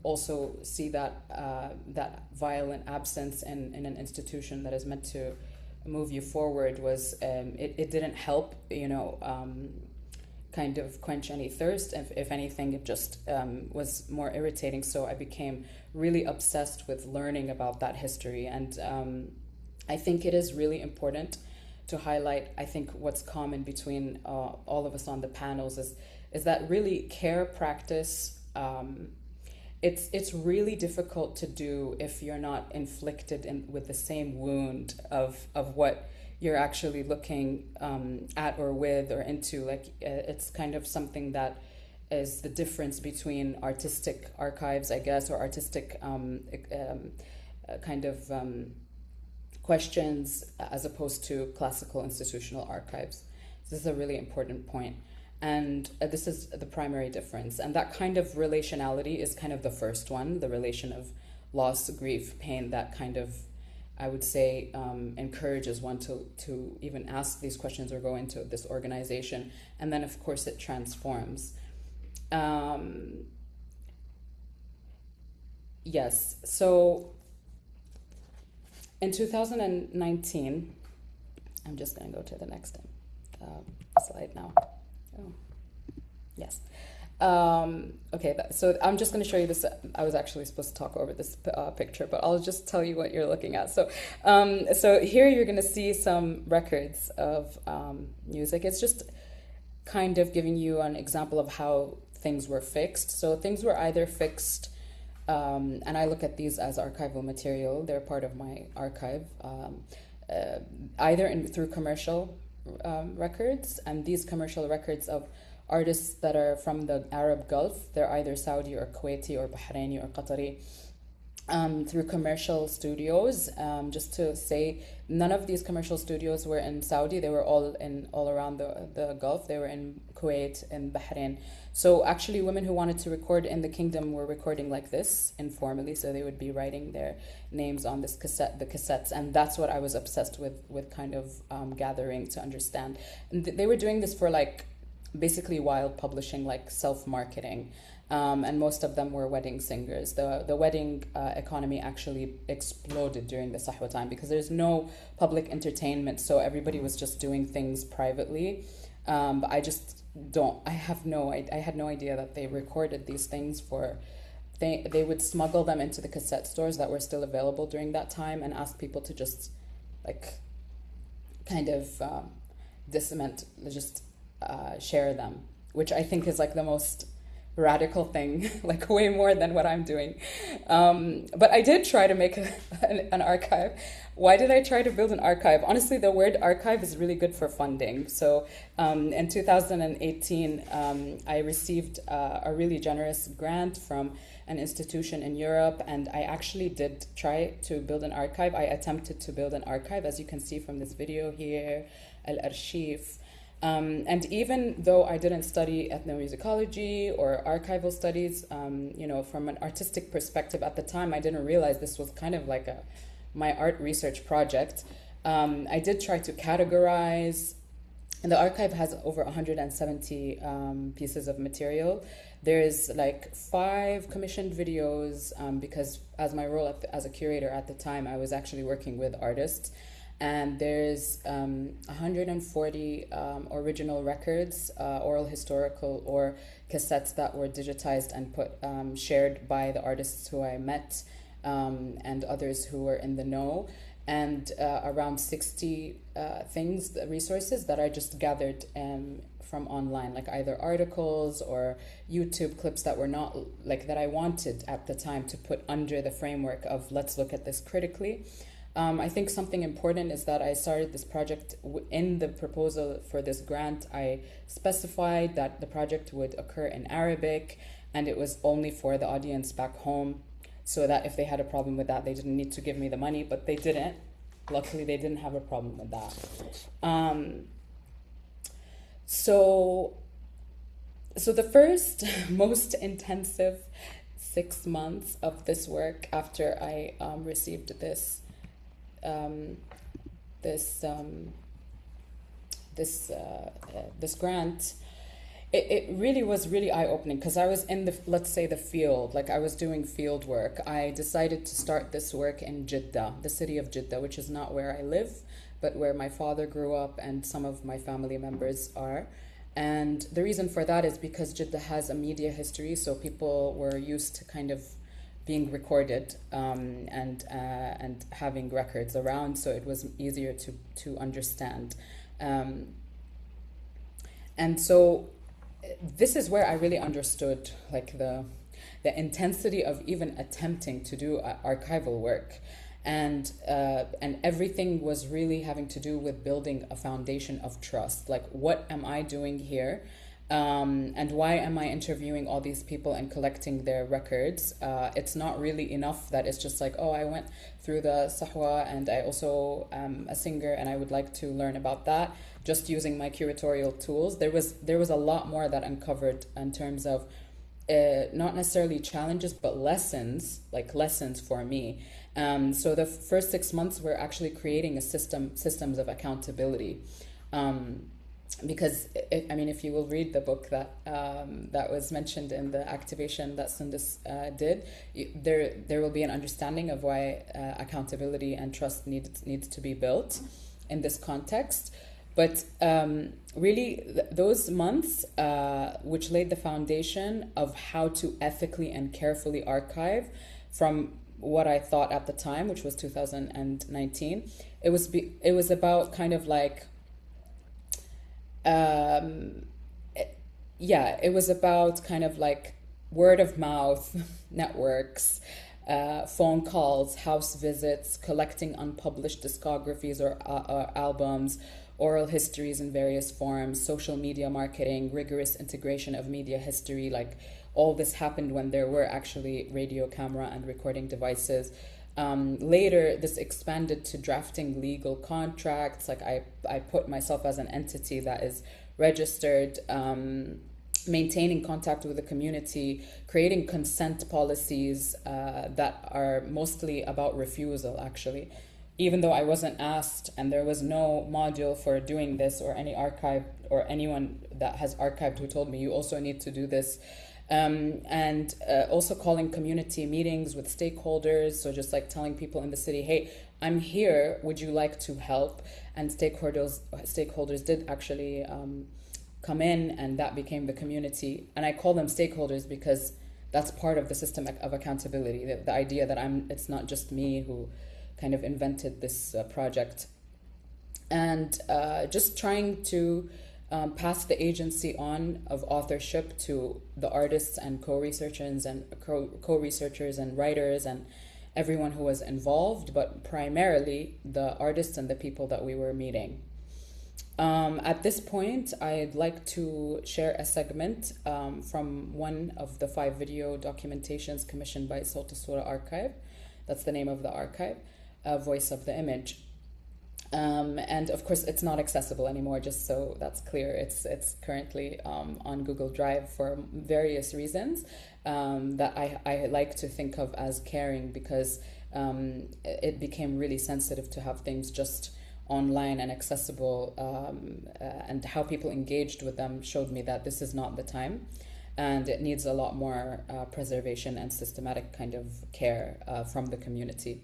also see that that violent absence in an institution that is meant to move you forward was it didn't help, kind of quench any thirst. If anything, it just was more irritating. So I became really obsessed with learning about that history. And I think it is really important to highlight, I think what's common between all of us on the panels is that really care practice, it's really difficult to do if you're not inflicted with the same wound of what you're actually looking at or with or into. Like it's kind of something that is the difference between artistic archives, I guess, or artistic kind of questions as opposed to classical institutional archives. This is a really important point. And this is the primary difference. And that kind of relationality is kind of the first one, the relation of loss, grief, pain, that kind of, I would say, encourages one to even ask these questions or go into this organization. And then, of course, it transforms. Yes, so in 2019, I'm just going to go to the next slide now. Oh, yes. Okay, so I'm just going to show you this. I was actually supposed to talk over this picture, but I'll just tell you what you're looking at. So, so here you're going to see some records of music. It's just kind of giving you an example of how things were fixed. So things were either fixed, and I look at these as archival material. They're part of my archive, either through commercial records, and these commercial records of artists that are from the Arab Gulf, they're either Saudi or Kuwaiti or Bahraini or Qatari, through commercial studios. Just to say, none of these commercial studios were in Saudi. They were all around the Gulf. They were in Kuwait and Bahrain. So actually, women who wanted to record in the kingdom were recording like this informally. So they would be writing their names on the cassettes, and that's what I was obsessed with kind of gathering to understand. And they were doing this for like basically while publishing, like self-marketing. And most of them were wedding singers. The wedding economy actually exploded during the Sahwa time because there's no public entertainment, so everybody was just doing things privately. But I had no idea that they recorded these things they would smuggle them into the cassette stores that were still available during that time and ask people to just like kind of share them, which I think is like the most radical thing, like way more than what I'm doing. But I did try to make an archive. Why did I try to build an archive? Honestly, the word archive is really good for funding. So in 2018, I received a really generous grant from an institution in Europe, and I actually did try to build an archive. I attempted to build an archive, as you can see from this video here, Al-Archiv. And even though I didn't study ethnomusicology or archival studies, from an artistic perspective at the time, I didn't realize this was kind of like my art research project. I did try to categorize, and the archive has over 170 pieces of material. There's like 5 commissioned videos because as my role as a curator at the time, I was actually working with artists. And there's 140 original records, oral historical or cassettes that were digitized and shared by the artists who I met and others who were in the know, and around 60 resources that I just gathered from online, like either articles or YouTube clips that were not like that I wanted at the time to put under the framework of let's look at this critically. I think something important is that I started this project in the proposal for this grant. I specified that the project would occur in Arabic and it was only for the audience back home, so that if they had a problem with that, they didn't need to give me the money, but they didn't. Luckily, they didn't have a problem with that. So the first most intensive 6 months of this work after I received this grant, it really was really eye-opening because I was in the field, like I was doing field work. I decided to start this work in Jeddah, the city of Jeddah, which is not where I live, but where my father grew up and some of my family members are. And the reason for that is because Jeddah has a media history, so people were used to kind of being recorded and having records around, so it was easier to understand. And so this is where I really understood like the intensity of even attempting to do archival work, and everything was really having to do with building a foundation of trust. Like, what am I doing here? And why am I interviewing all these people and collecting their records? It's not really enough that it's just like, oh, I went through the Sahwa and I also am a singer and I would like to learn about that, just using my curatorial tools. There was a lot more that uncovered in terms of not necessarily challenges, but lessons for me. So the first 6 months were actually creating systems of accountability. Because if you will read the book that was mentioned in the activation that Sundus did, there will be an understanding of why accountability and trust needs to be built in this context. But really, those months, which laid the foundation of how to ethically and carefully archive from what I thought at the time, which was 2019, it was about kind of like. It was about kind of like word of mouth networks, phone calls, house visits, collecting unpublished discographies or albums, oral histories in various forms, social media marketing, rigorous integration of media history. Like all this happened when there were actually radio, camera, and recording devices. Later, this expanded to drafting legal contracts. Like I put myself as an entity that is registered, maintaining contact with the community, creating consent policies that are mostly about refusal, actually. Even though I wasn't asked and there was no module for doing this, or any archive or anyone that has archived who told me you also need to do this. And also calling community meetings with stakeholders. So just like telling people in the city, hey, I'm here, would you like to help? And stakeholders did actually come in, and that became the community. And I call them stakeholders because that's part of the system of accountability, the idea that it's not just me who kind of invented this project. And just trying to pass the agency on of authorship to the artists and co-researchers and writers and everyone who was involved, but primarily the artists and the people that we were meeting. At this point, I'd like to share a segment from one of the 5 video documentations commissioned by Sawt al-Sura Archive. That's the name of the archive, Voice of the Image. And of course, it's not accessible anymore, just so that's clear. It's currently on Google Drive for various reasons that I like to think of as caring, because it became really sensitive to have things just online and accessible, and how people engaged with them showed me that this is not the time, and it needs a lot more preservation and systematic kind of care from the community.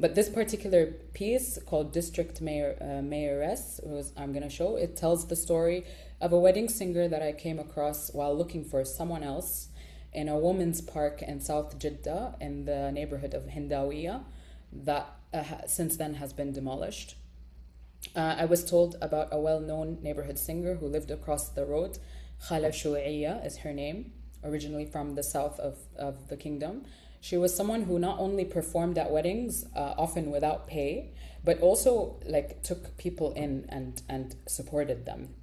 But this particular piece called District Mayoress, I'm going to show, it tells the story of a wedding singer that I came across while looking for someone else in a women's park in South Jeddah in the neighborhood of Hindawiya that since then has been demolished. I was told about a well-known neighborhood singer who lived across the road. Khala Shu'iyya is her name, originally from the south of the kingdom. She was someone who not only performed at weddings, often without pay, but also like took people in and supported them.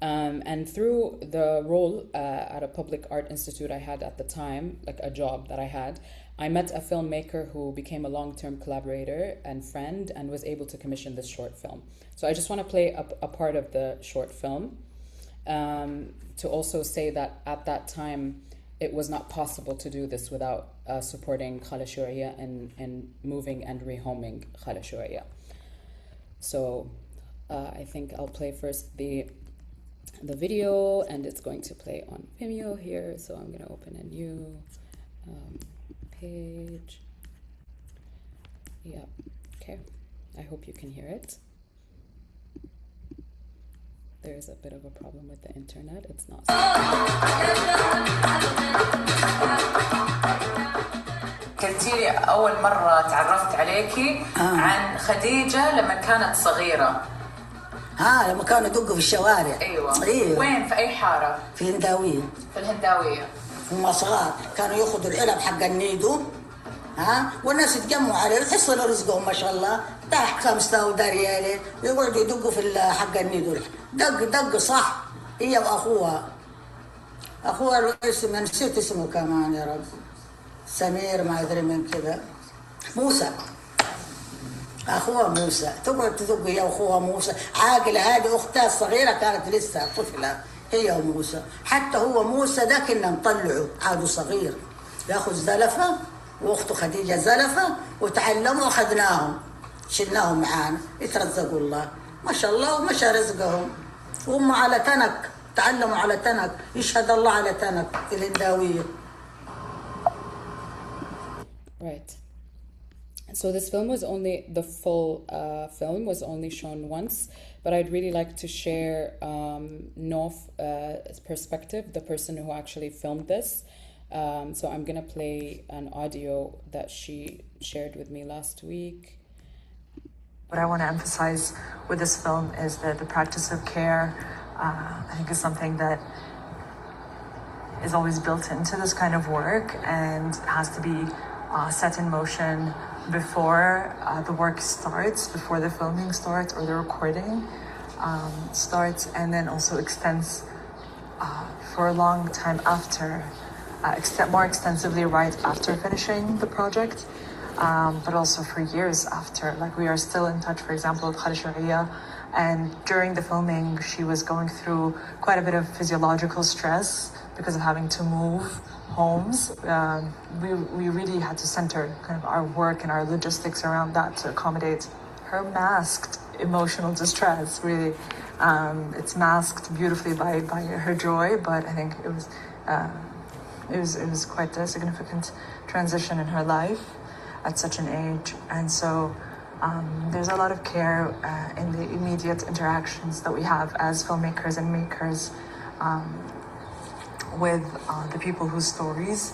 And through the role at a public art institute I had at the time, like a job that I had, I met a filmmaker who became a long-term collaborator and friend and was able to commission this short film. So I just want to play a part of the short film to also say that at that time, it was not possible to do this without supporting Khala Shu'iyya and moving and rehoming Khala Shu'iyya. So I think I'll play first the video, and it's going to play on Vimeo here. So I'm going to open a new page. Yeah, okay. I hope you can hear it. There's a bit of a problem with the internet. It's not. قلتي لي أول مرة تعرفت عليكي عن خديجة لما كانت صغيرة. لما كانوا يدقوا في الشوارع. أيوة. وين في أي حارة؟ في الهنداوية. في الهنداوية. هم صغار كانوا ياخذوا العلب حق النيدو والناس يتجمعوا عليه يحصلوا رزقهم ما شاء الله. تحت 5 ريال يقعدوا يدقوا في حق النيدو. دق صح هي واخوها الرئيس من نسيت اسمه كمان يا رب سمير ما ادري من كذا موسى اخوها موسى تقعد تدق هي واخوها موسى عاقله هذه اختها الصغيره كانت لسه طفله هي وموسى حتى هو موسى ده كنا نطلعه عاد صغير ياخذ زلفه واخته خديجه زلفه وتعلموا واخذناهم شلناهم معانا يترزقوا الله ما شاء الله ومشى رزقهم وهم على تنك تعلموا على تنك يشهد الله على تنك في الهنداوية. Right. So this film was only, the full film was only shown once, but I'd really like to share Nof's perspective, the person who actually filmed this. So I'm going to play an audio that she shared with me last week. What I want to emphasize with this film is that the practice of care, I think, is something that is always built into this kind of work and has to be set in motion before the work starts, before the filming starts or the recording. starts and then also extends for a long time after, more extensively right after finishing the project, but also for years after. Like, we are still in touch, for example, with Khalid, and during the filming, she was going through quite a bit of physiological stress because of having to move homes. We really had to center kind of our work and our logistics around that to accommodate her masked emotional distress, really. It's masked beautifully by her joy, but I think it was quite a significant transition in her life at such an age. And so there's a lot of care in the immediate interactions that we have as filmmakers and makers with the people whose stories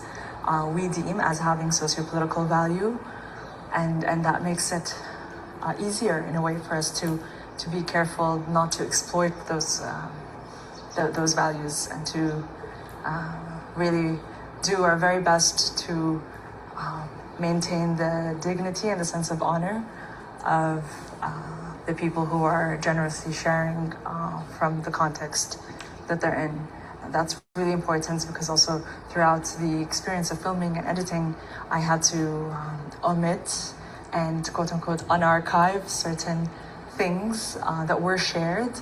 we deem as having socio-political value, and that makes it easier in a way for us to be careful not to exploit those values, and to really do our very best to maintain the dignity and the sense of honor of the people who are generously sharing from the context that they're in. And that's really important because also throughout the experience of filming and editing, I had to omit and quote-unquote unarchive certain things that were shared.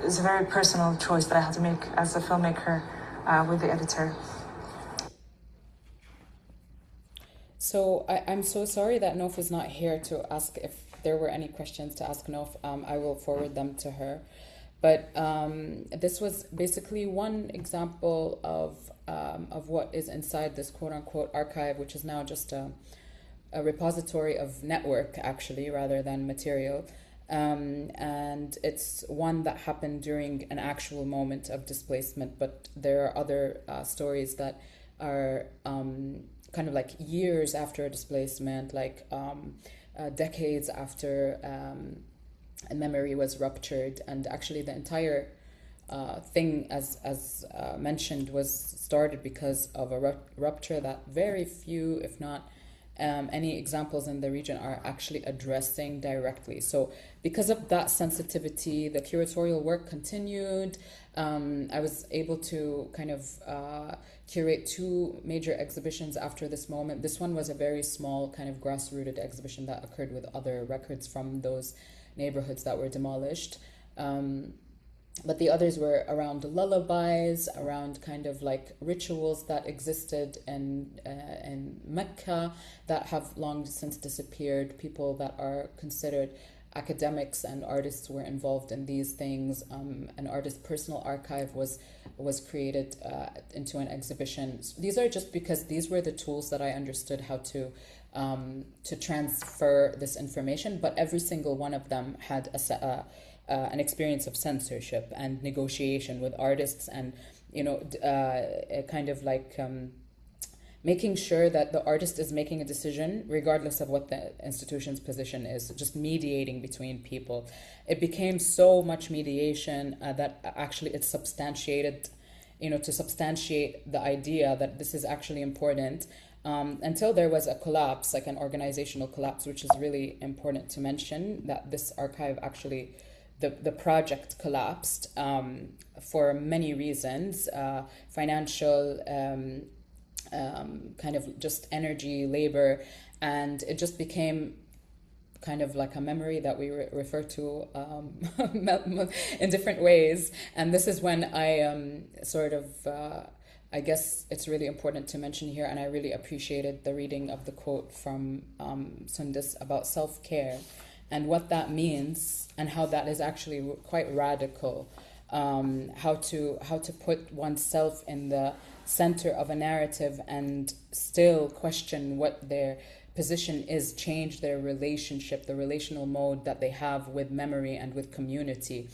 It's a very personal choice that I had to make as a filmmaker with the editor. So I'm so sorry that Nof is not here to ask if there were any questions to ask Nof. I will forward them to her. But this was basically one example of what is inside this quote-unquote archive, which is now just a repository of network, actually, rather than material. And it's one that happened during an actual moment of displacement, but there are other stories that are kind of like years after a displacement, like decades after a memory was ruptured. And actually the entire thing, as mentioned, was started because of a rupture that very few, if not any examples in the region are actually addressing directly. So because of that sensitivity, the curatorial work continued. I was able to kind of curate two major exhibitions after this moment. This one was a very small kind of grassrooted exhibition that occurred with other records from those neighborhoods that were demolished. But the others were around lullabies, around kind of like rituals that existed in Mecca that have long since disappeared. People that are considered academics and artists were involved in these things. An artist's personal archive was created into an exhibition. So these are just because these were the tools that I understood how to transfer this information. But every single one of them had an experience of censorship and negotiation with artists, and kind of like making sure that the artist is making a decision regardless of what the institution's position is, just mediating between people. It became so much mediation that actually it's substantiated, to substantiate the idea that this is actually important, until there was a collapse, like an organizational collapse, which is really important to mention, that this archive actually, the project collapsed for many reasons, financial, kind of just energy, labor, and it just became kind of like a memory that we refer to in different ways. And this is when I I guess it's really important to mention here, and I really appreciated the reading of the quote from Sundus about self-care and what that means, and how that is actually quite radical. How to put oneself in the center of a narrative and still question what their position is, change their relationship, the relational mode that they have with memory and with community.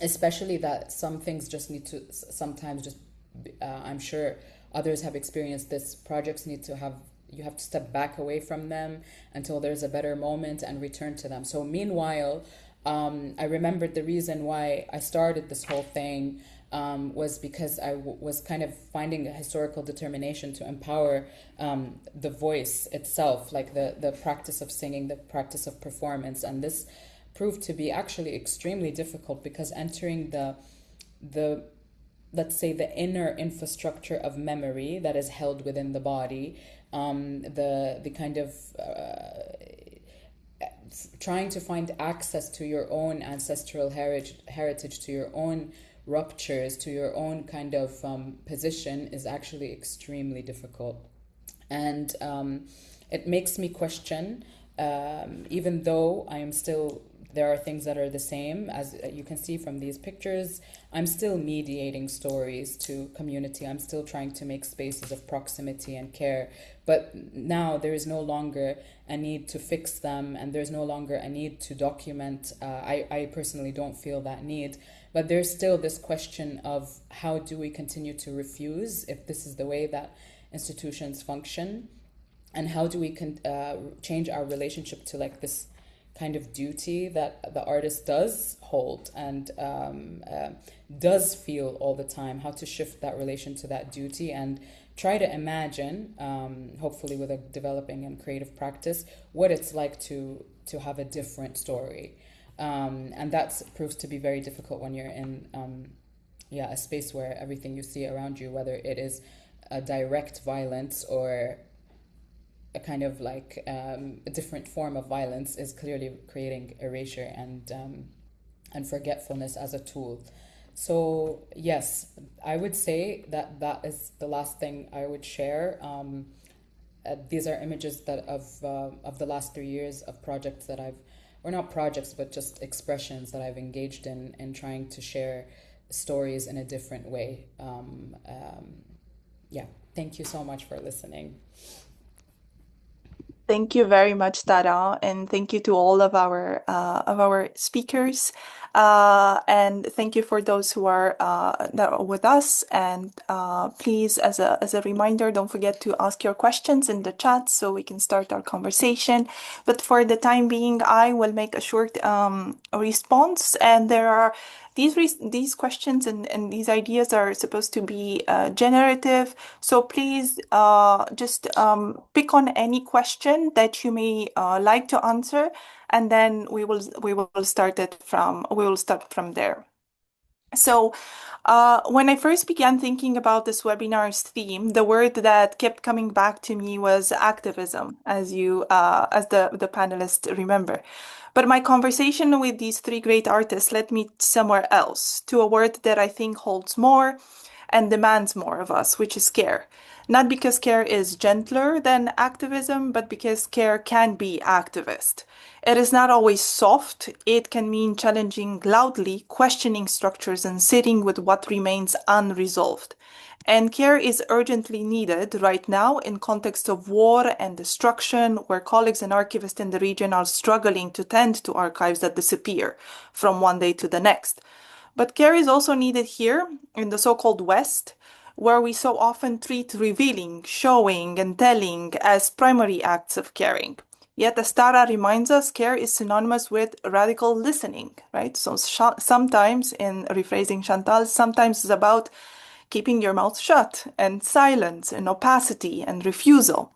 Especially that some things just need to sometimes just, I'm sure others have experienced this, projects need to have, you have to step back away from them until there's a better moment and return to them. So meanwhile, I remembered the reason why I started this whole thing was because I was kind of finding a historical determination to empower the voice itself, like the practice of singing, the practice of performance. And this proved to be actually extremely difficult, because entering the let's say the inner infrastructure of memory that is held within the body, the kind of trying to find access to your own ancestral heritage, to your own ruptures, to your own kind of position, is actually extremely difficult. And it makes me question, even though I am still, there are things that are the same, as you can see from these pictures, I'm still mediating stories to community. I'm still trying to make spaces of proximity and care. But now there is no longer a need to fix them, and there's no longer a need to document. I personally don't feel that need. But there's still this question of, how do we continue to refuse if this is the way that institutions function? And how do we change our relationship to like this kind of duty that the artist does hold and does feel all the time? How to shift that relation to that duty and try to imagine, hopefully with a developing and creative practice, what it's like to have a different story. And that proves to be very difficult when you're in a space where everything you see around you, whether it is a direct violence or a kind of like a different form of violence, is clearly creating erasure and forgetfulness as a tool. So yes, I would say that is the last thing I would share. These are images that of the last 3 years of projects that I've, or not projects, but just expressions that I've engaged in trying to share stories in a different way. Thank you so much for listening. Thank you very much, Tara, and thank you to all of our speakers, and thank you for those who are that are with us. And please, as a reminder, don't forget to ask your questions in the chat so we can start our conversation. But for the time being, I will make a short response, and there are. These questions and these ideas are supposed to be generative, so please just pick on any question that you may like to answer, and then we will start from there. So when I first began thinking about this webinar's theme, the word that kept coming back to me was activism, as the panelists remember. But my conversation with these three great artists led me somewhere else, to a word that I think holds more and demands more of us, which is care. Not because care is gentler than activism, but because care can be activist. It is not always soft. It can mean challenging loudly, questioning structures, and sitting with what remains unresolved. And care is urgently needed right now in context of war and destruction, where colleagues and archivists in the region are struggling to tend to archives that disappear from one day to the next. But care is also needed here in the so-called West, where we so often treat revealing, showing, and telling as primary acts of caring. Yet, as Tara reminds us, care is synonymous with radical listening, right? So sometimes, in rephrasing Chantal, sometimes it's about keeping your mouth shut, and silence, and opacity, and refusal.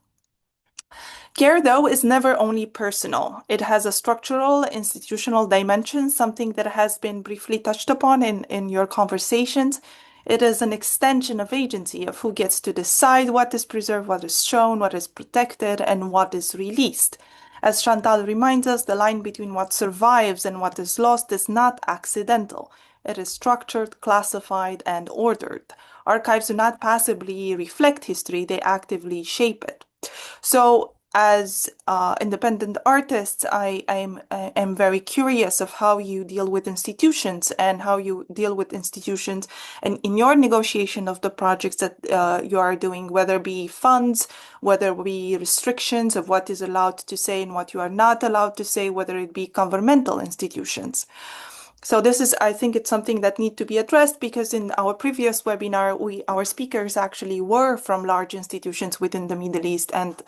Care, though, is never only personal. It has a structural, institutional dimension, something that has been briefly touched upon in your conversations. It is an extension of agency, of who gets to decide what is preserved, what is shown, what is protected, and what is released. As Chantal reminds us, the line between what survives and what is lost is not accidental. It is structured, classified, and ordered. Archives do not passively reflect history, they actively shape it. So, as independent artists, I am very curious of how you deal with institutions and how you deal with institutions and in your negotiation of the projects that you are doing, whether it be funds, whether it be restrictions of what is allowed to say and what you are not allowed to say, whether it be governmental institutions. So this is, I think it's something that needs to be addressed, because in our previous webinar, our speakers actually were from large institutions within the Middle East, and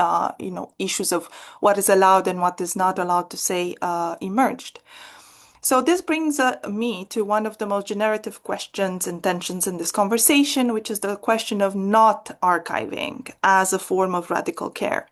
issues of what is allowed and what is not allowed to say emerged. So this brings me to one of the most generative questions and tensions in this conversation, which is the question of not archiving as a form of radical care.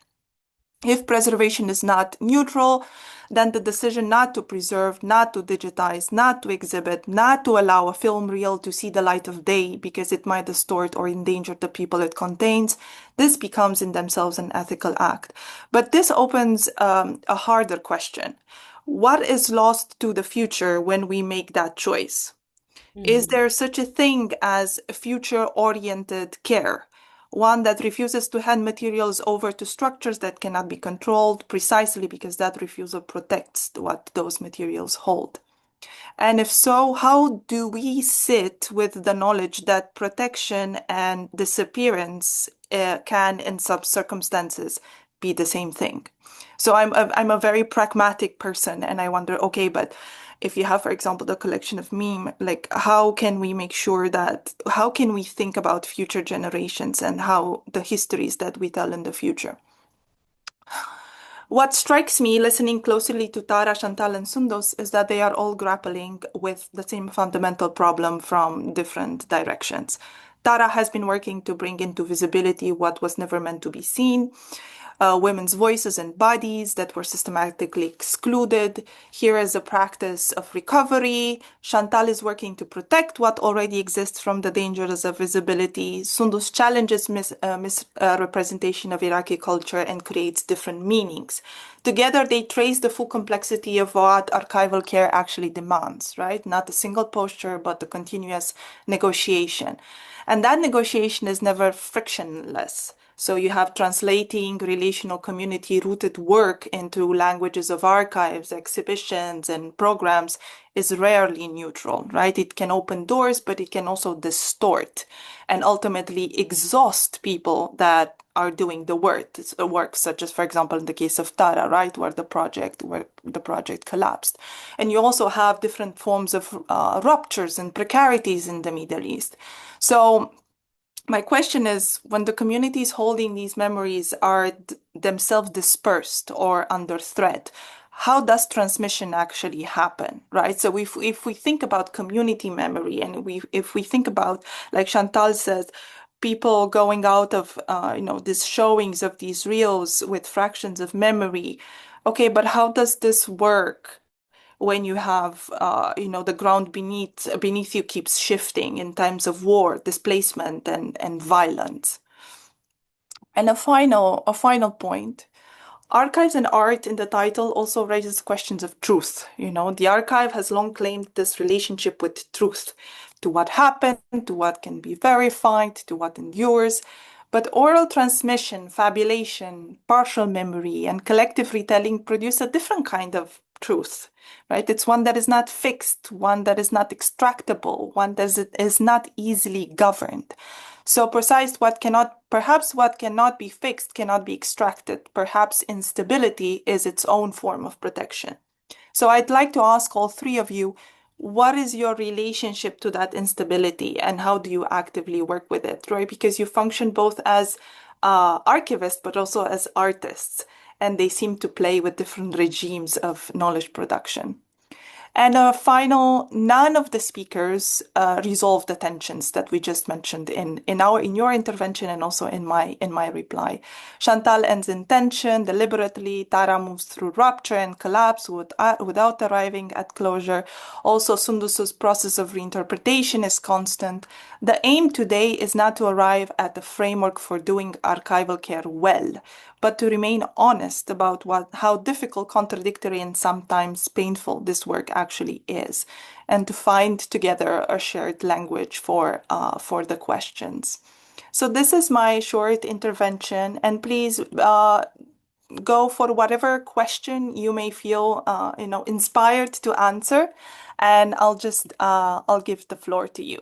If preservation is not neutral, then the decision not to preserve, not to digitize, not to exhibit, not to allow a film reel to see the light of day because it might distort or endanger the people it contains, this becomes in themselves an ethical act. But this opens a harder question. What is lost to the future when we make that choice? Is there such a thing as future-oriented care? One that refuses to hand materials over to structures that cannot be controlled precisely because that refusal protects what those materials hold. And if so, how do we sit with the knowledge that protection and disappearance can, in some circumstances, be the same thing? So I'm a very pragmatic person, and I wonder, okay, but if you have, for example, the collection of meme, like how can we make sure that, how can we think about future generations and how the histories that we tell in the future? What strikes me listening closely to Tara, Chantal, and Sundus is that they are all grappling with the same fundamental problem from different directions. Tara has been working to bring into visibility what was never meant to be seen, women's voices and bodies that were systematically excluded. Here is a practice of recovery. Chantal is working to protect what already exists from the dangers of visibility. Sundus challenges misrepresentation of Iraqi culture and creates different meanings. Together, they trace the full complexity of what archival care actually demands, right? Not a single posture, but a continuous negotiation. And that negotiation is never frictionless. So you have translating relational community rooted work into languages of archives, exhibitions, and programs is rarely neutral, right? It can open doors, but it can also distort and ultimately exhaust people that are doing the work, such as, for example, in the case of Tara, right, where the project collapsed. And you also have different forms of ruptures and precarities in the Middle East. So my question is, when the communities holding these memories are themselves dispersed or under threat, how does transmission actually happen, right? So if we think about community memory and if we think about, like Chantal says, people going out of, these showings of these reels with fractions of memory, okay, but how does this work when you have the ground beneath you keeps shifting in times of war, displacement, and violence? And a final point. Archives and art in the title also raises questions of truth. The archive has long claimed this relationship with truth, to what happened, to what can be verified, to what endures. But oral transmission, fabulation, partial memory, and collective retelling produce a different kind of truth, right? It's one that is not fixed, one that is not extractable, one that is not easily governed. So perhaps what cannot be fixed cannot be extracted. Perhaps instability is its own form of protection. So I'd like to ask all three of you, what is your relationship to that instability and how do you actively work with it, right? Because you function both as archivists, but also as artists, and they seem to play with different regimes of knowledge production. And a final, none of the speakers resolved the tensions that we just mentioned in your intervention and also in my reply. Chantal ends in tension deliberately. Tara moves through rupture and collapse without arriving at closure. Also, Sundus's process of reinterpretation is constant. The aim today is not to arrive at a framework for doing archival care well, but to remain honest about how difficult, contradictory, and sometimes painful this work actually is, and to find together a shared language for the questions. So this is my short intervention, and please go for whatever question you may feel inspired to answer, and I'll give the floor to you.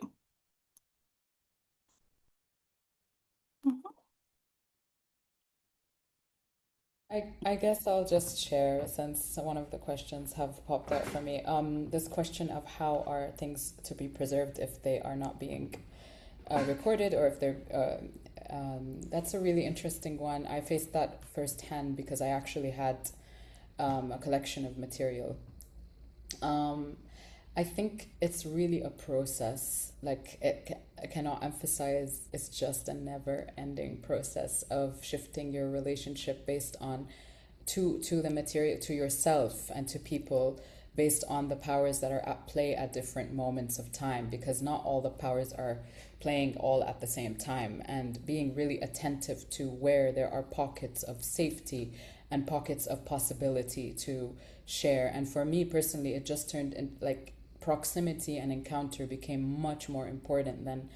I guess I'll just share since one of the questions have popped up for me. This question of how are things to be preserved if they are not being recorded or if they're that's a really interesting one. I faced that firsthand because I actually had a collection of material. I think it's really a process. Like I cannot emphasize, it's just a never-ending process of shifting your relationship based on to the material, to yourself and to people, based on the powers that are at play at different moments of time, because not all the powers are playing all at the same time, and being really attentive to where there are pockets of safety and pockets of possibility to share. And for me personally, it just turned in, like, proximity and encounter became much more important than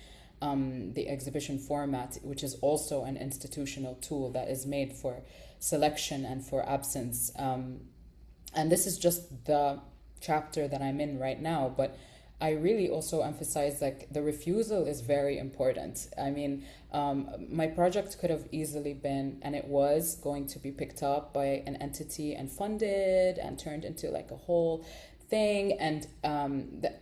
the exhibition format, which is also an institutional tool that is made for selection and for absence. And this is just the chapter that I'm in right now, but I really also emphasize, like, the refusal is very important. I mean, my project could have easily been, and it was going to be picked up by an entity and funded and turned into like a whole thing. And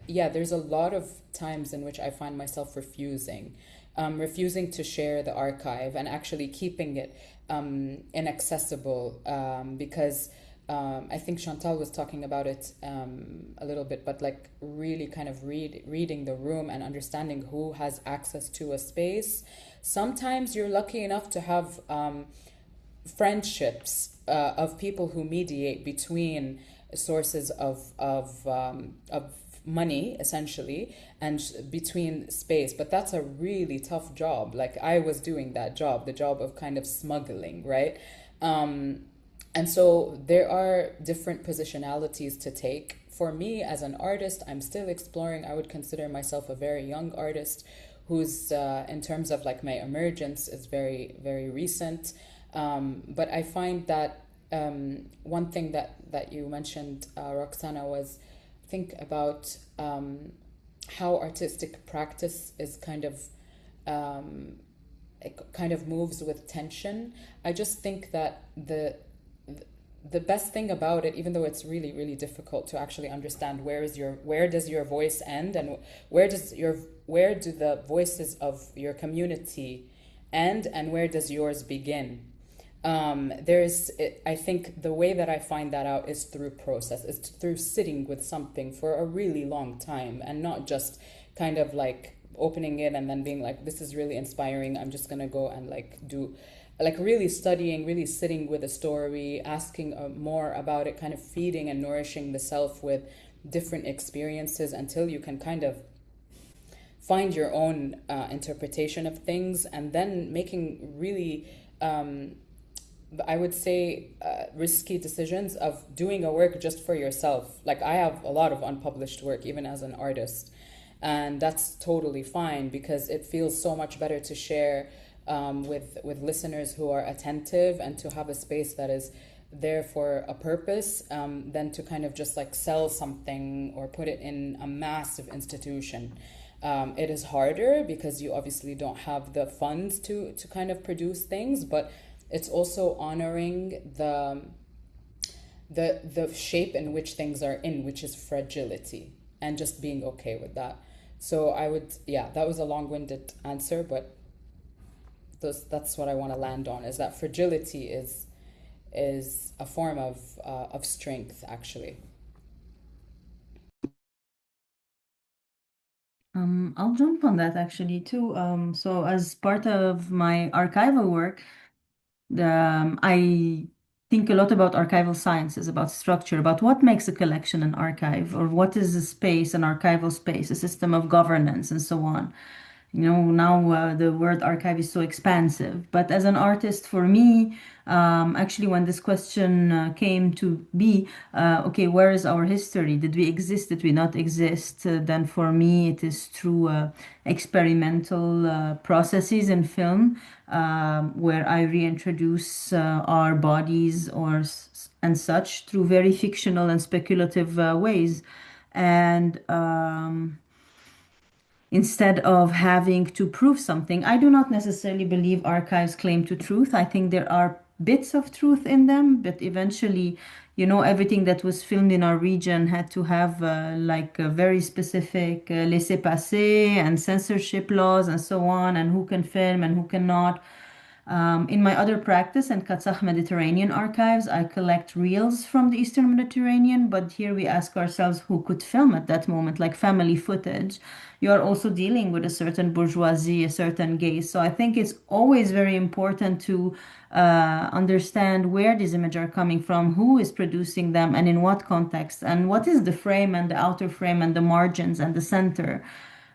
yeah, there's a lot of times in which I find myself refusing to share the archive and actually keeping it inaccessible, because I think Chantal was talking about it a little bit, but like really kind of reading the room and understanding who has access to a space. Sometimes you're lucky enough to have friendships of people who mediate between sources of money, essentially, and between space. But that's a really tough job. Like, I was doing that job, the job of kind of smuggling, right? And so there are different positionalities to take. For me as an artist, I'm still exploring. I would consider myself a very young artist who's, in terms of like my emergence, is very, very recent. But I find that one thing that you mentioned, Roxana, was think about how artistic practice is kind of it kind of moves with tension. I just think that the best thing about it, even though it's really, really difficult to actually understand where does your voice end, and where do the voices of your community end, and where does yours begin. I think the way that I find that out is through process, is through sitting with something for a really long time, and not just kind of like opening it and then being like, this is really inspiring, I'm just gonna go and like do, like, really studying, really sitting with a story, asking more about it, kind of feeding and nourishing the self with different experiences until you can kind of find your own interpretation of things, and then making really, I would say, risky decisions of doing a work just for yourself. Like, I have a lot of unpublished work, even as an artist, and that's totally fine, because it feels so much better to share with listeners who are attentive, and to have a space that is there for a purpose, than to kind of just like sell something or put it in a massive institution. It is harder because you obviously don't have the funds to kind of produce things, but it's also honoring the shape in which things are in, which is fragility, and just being okay with that. So I would, yeah, that was a long-winded answer, but that's what I want to land on, is that fragility is a form of strength, actually. I'll jump on that actually too. So as part of my archival work, I think a lot about archival sciences, about structure, about what makes a collection an archive, or what is a space, an archival space, a system of governance, and so on. You know, now the word archive is so expansive. But as an artist, for me, actually, when this question came to be, okay, where is our history? Did we exist? Did we not exist? Then for me, it is through experimental processes in film, where I reintroduce our bodies and such through very fictional and speculative ways. And instead of having to prove something. I do not necessarily believe archives claim to truth. I think there are bits of truth in them, but eventually, you know, everything that was filmed in our region had to have like a very specific laissez-passer and censorship laws and so on, and who can film and who cannot. In my other practice in Katzak Mediterranean archives, I collect reels from the Eastern Mediterranean, but here we ask ourselves who could film at that moment, like family footage. You are also dealing with a certain bourgeoisie, a certain gaze. So I think it's always very important to understand where these images are coming from, who is producing them, and in what context, and what is the frame and the outer frame and the margins and the center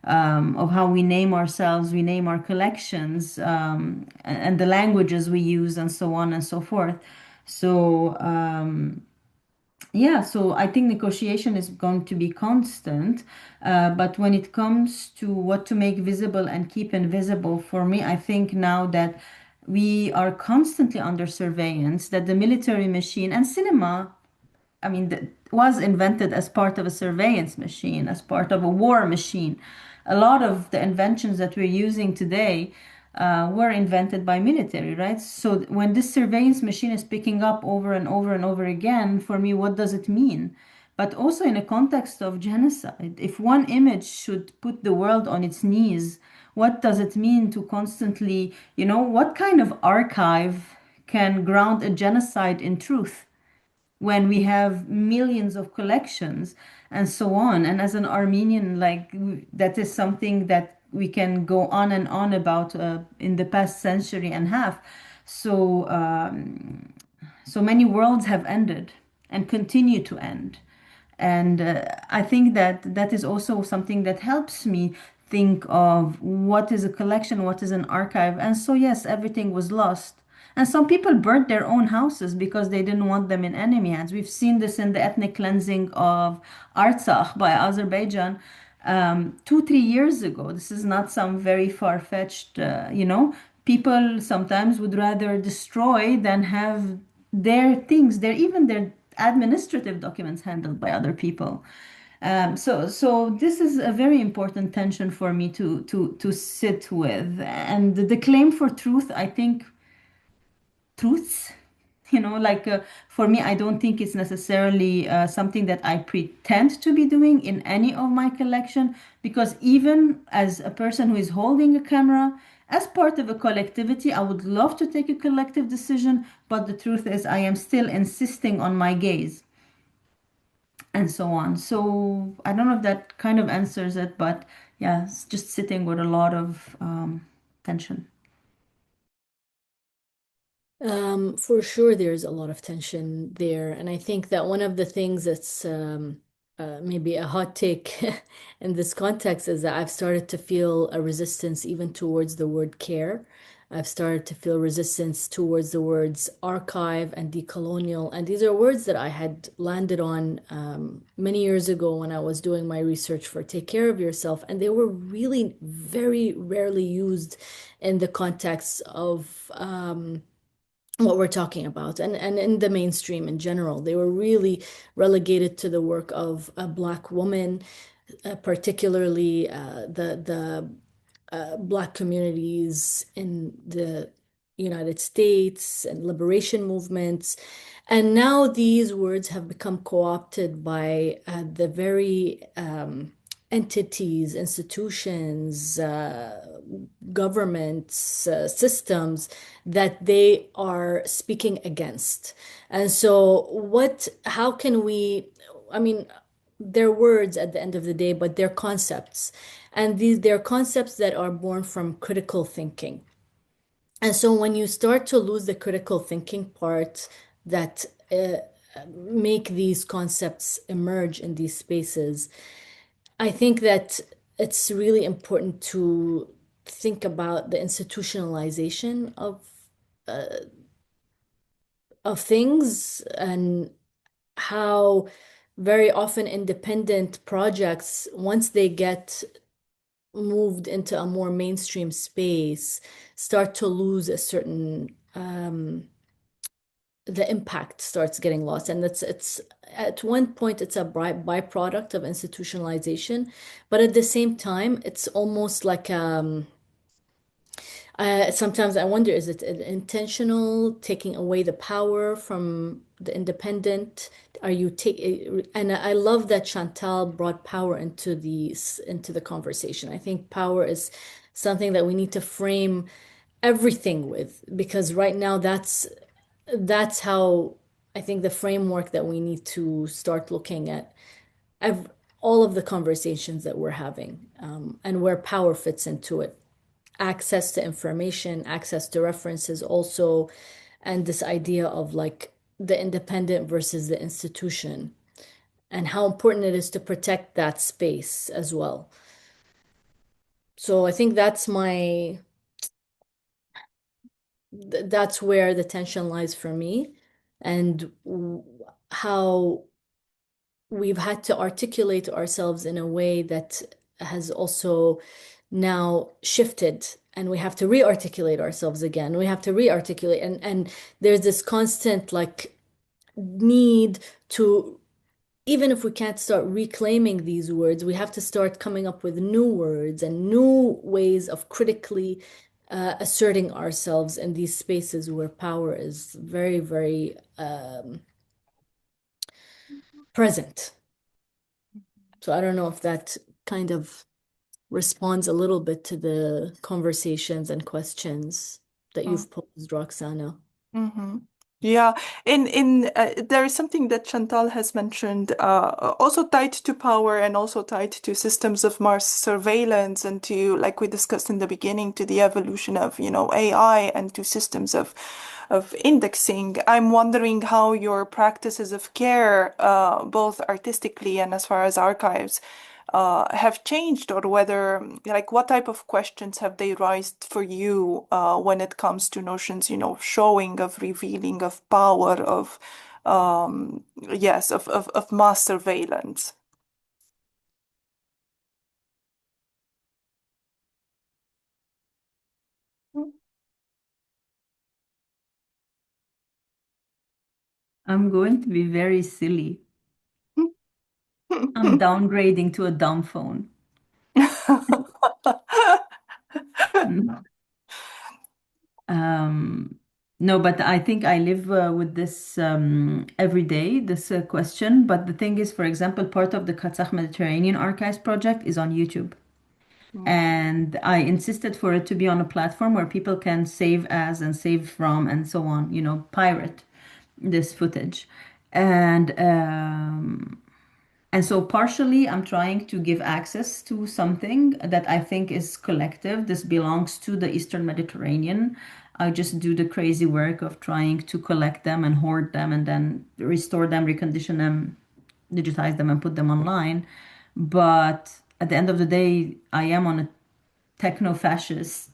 of how we name ourselves, we name our collections, and the languages we use, and so on and so forth. So, yeah, so I think negotiation is going to be constant. But when it comes to what to make visible and keep invisible, for me, I think now that we are constantly under surveillance, that the military machine and cinema, I mean, that was invented as part of a surveillance machine, as part of a war machine. A lot of the inventions that we're using today were invented by military, right? So when this surveillance machine is picking up over and over and over again, for me, what does it mean? But also in a context of genocide, if one image should put the world on its knees, what does it mean to constantly, what kind of archive can ground a genocide in truth? When we have millions of collections and so on. And as an Armenian, like that is something that we can go on and on about in the past century and a half. So, so many worlds have ended and continue to end. And I think that that is also something that helps me think of what is a collection, what is an archive. And so, yes, everything was lost. And some people burnt their own houses because they didn't want them in enemy hands. We've seen this in the ethnic cleansing of Artsakh by Azerbaijan 2, 3 years ago. This is not some very far-fetched, people sometimes would rather destroy than have their things, even their administrative documents handled by other people. So this is a very important tension for me to sit with. And the claim for truth, I think, truths, like for me, I don't think it's necessarily something that I pretend to be doing in any of my collection, because even as a person who is holding a camera, as part of a collectivity, I would love to take a collective decision, but the truth is I am still insisting on my gaze and so on. So I don't know if that kind of answers it, but yeah, it's just sitting with a lot of tension. For sure, there's a lot of tension there. And I think that one of the things that's maybe a hot take in this context is that I've started to feel a resistance even towards the word care. I've started to feel resistance towards the words archive and decolonial. And these are words that I had landed on many years ago when I was doing my research for Take Care of Yourself. And they were really very rarely used in the context of what we're talking about, and in the mainstream in general. They were really relegated to the work of a Black woman, particularly the Black communities in the United States and liberation movements. And now these words have become co-opted by the very entities, institutions, governments, systems that they are speaking against. And so how can we, I mean, they're words at the end of the day, but they're concepts. And they're concepts that are born from critical thinking. And so when you start to lose the critical thinking part that make these concepts emerge in these spaces, I think that it's really important to think about the institutionalization of things, and how very often independent projects, once they get moved into a more mainstream space, start to lose a certain the impact starts getting lost. And it's at one point it's a byproduct of institutionalization, but at the same time it's almost like sometimes I wonder, is it an intentional taking away the power from the independent? Are you take And I love that Chantal brought power into the conversation. I think power is something that we need to frame everything with, because right now that's how I think the framework that we need to start looking at ev all of the conversations that we're having, and where power fits into it. Access to information, access to references also, and this idea of like the independent versus the institution, and how important it is to protect that space as well. So I think that's where the tension lies for me, and how we've had to articulate ourselves in a way that has also now shifted, and we have to re-articulate ourselves again. We have to re-articulate, and there's this constant like need to, even if we can't start reclaiming these words, we have to start coming up with new words and new ways of critically asserting ourselves in these spaces where power is very, very present. So I don't know if that kind of responds a little bit to the conversations and questions that you've posed, Roxana. Mm-hmm. Yeah, in there is something that Chantal has mentioned, also tied to power and also tied to systems of mass surveillance and to, like we discussed in the beginning, to the evolution of, AI and to systems of indexing. I'm wondering how your practices of care, both artistically and as far as archives, have changed, or whether, like, what type of questions have they raised for you when it comes to notions, showing, of revealing, of power, yes, of mass surveillance. I'm going to be very silly. I'm downgrading to a dumb phone. Mm. No, but I think I live with this every day, this question. But the thing is, for example, part of the Kazakh Mediterranean Archives project is on YouTube. And I insisted for it to be on a platform where people can save as and save from and so on, pirate this footage. And so partially I'm trying to give access to something that I think is collective. This belongs to the Eastern Mediterranean. I just do the crazy work of trying to collect them and hoard them and then restore them, recondition them, digitize them and put them online. But at the end of the day, I am on a techno-fascist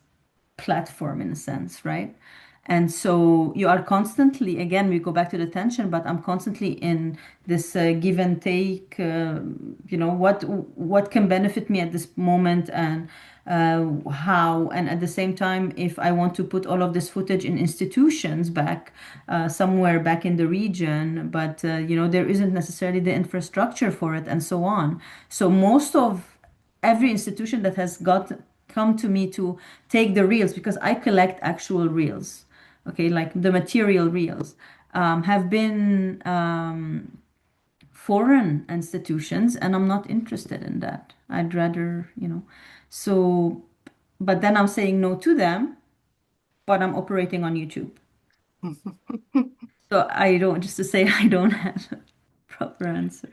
platform in a sense, right? And so you are constantly, again, we go back to the tension, but I'm constantly in this give and take, what can benefit me at this moment and how, and at the same time, if I want to put all of this footage in institutions back somewhere back in the region, but there isn't necessarily the infrastructure for it and so on. So most of every institution that has come to me to take the reels, because I collect actual reels, okay, like the material reels, have been foreign institutions, and I'm not interested in that. I'd rather, so, but then I'm saying no to them, but I'm operating on YouTube. So I don't, just to say, I don't have a proper answer.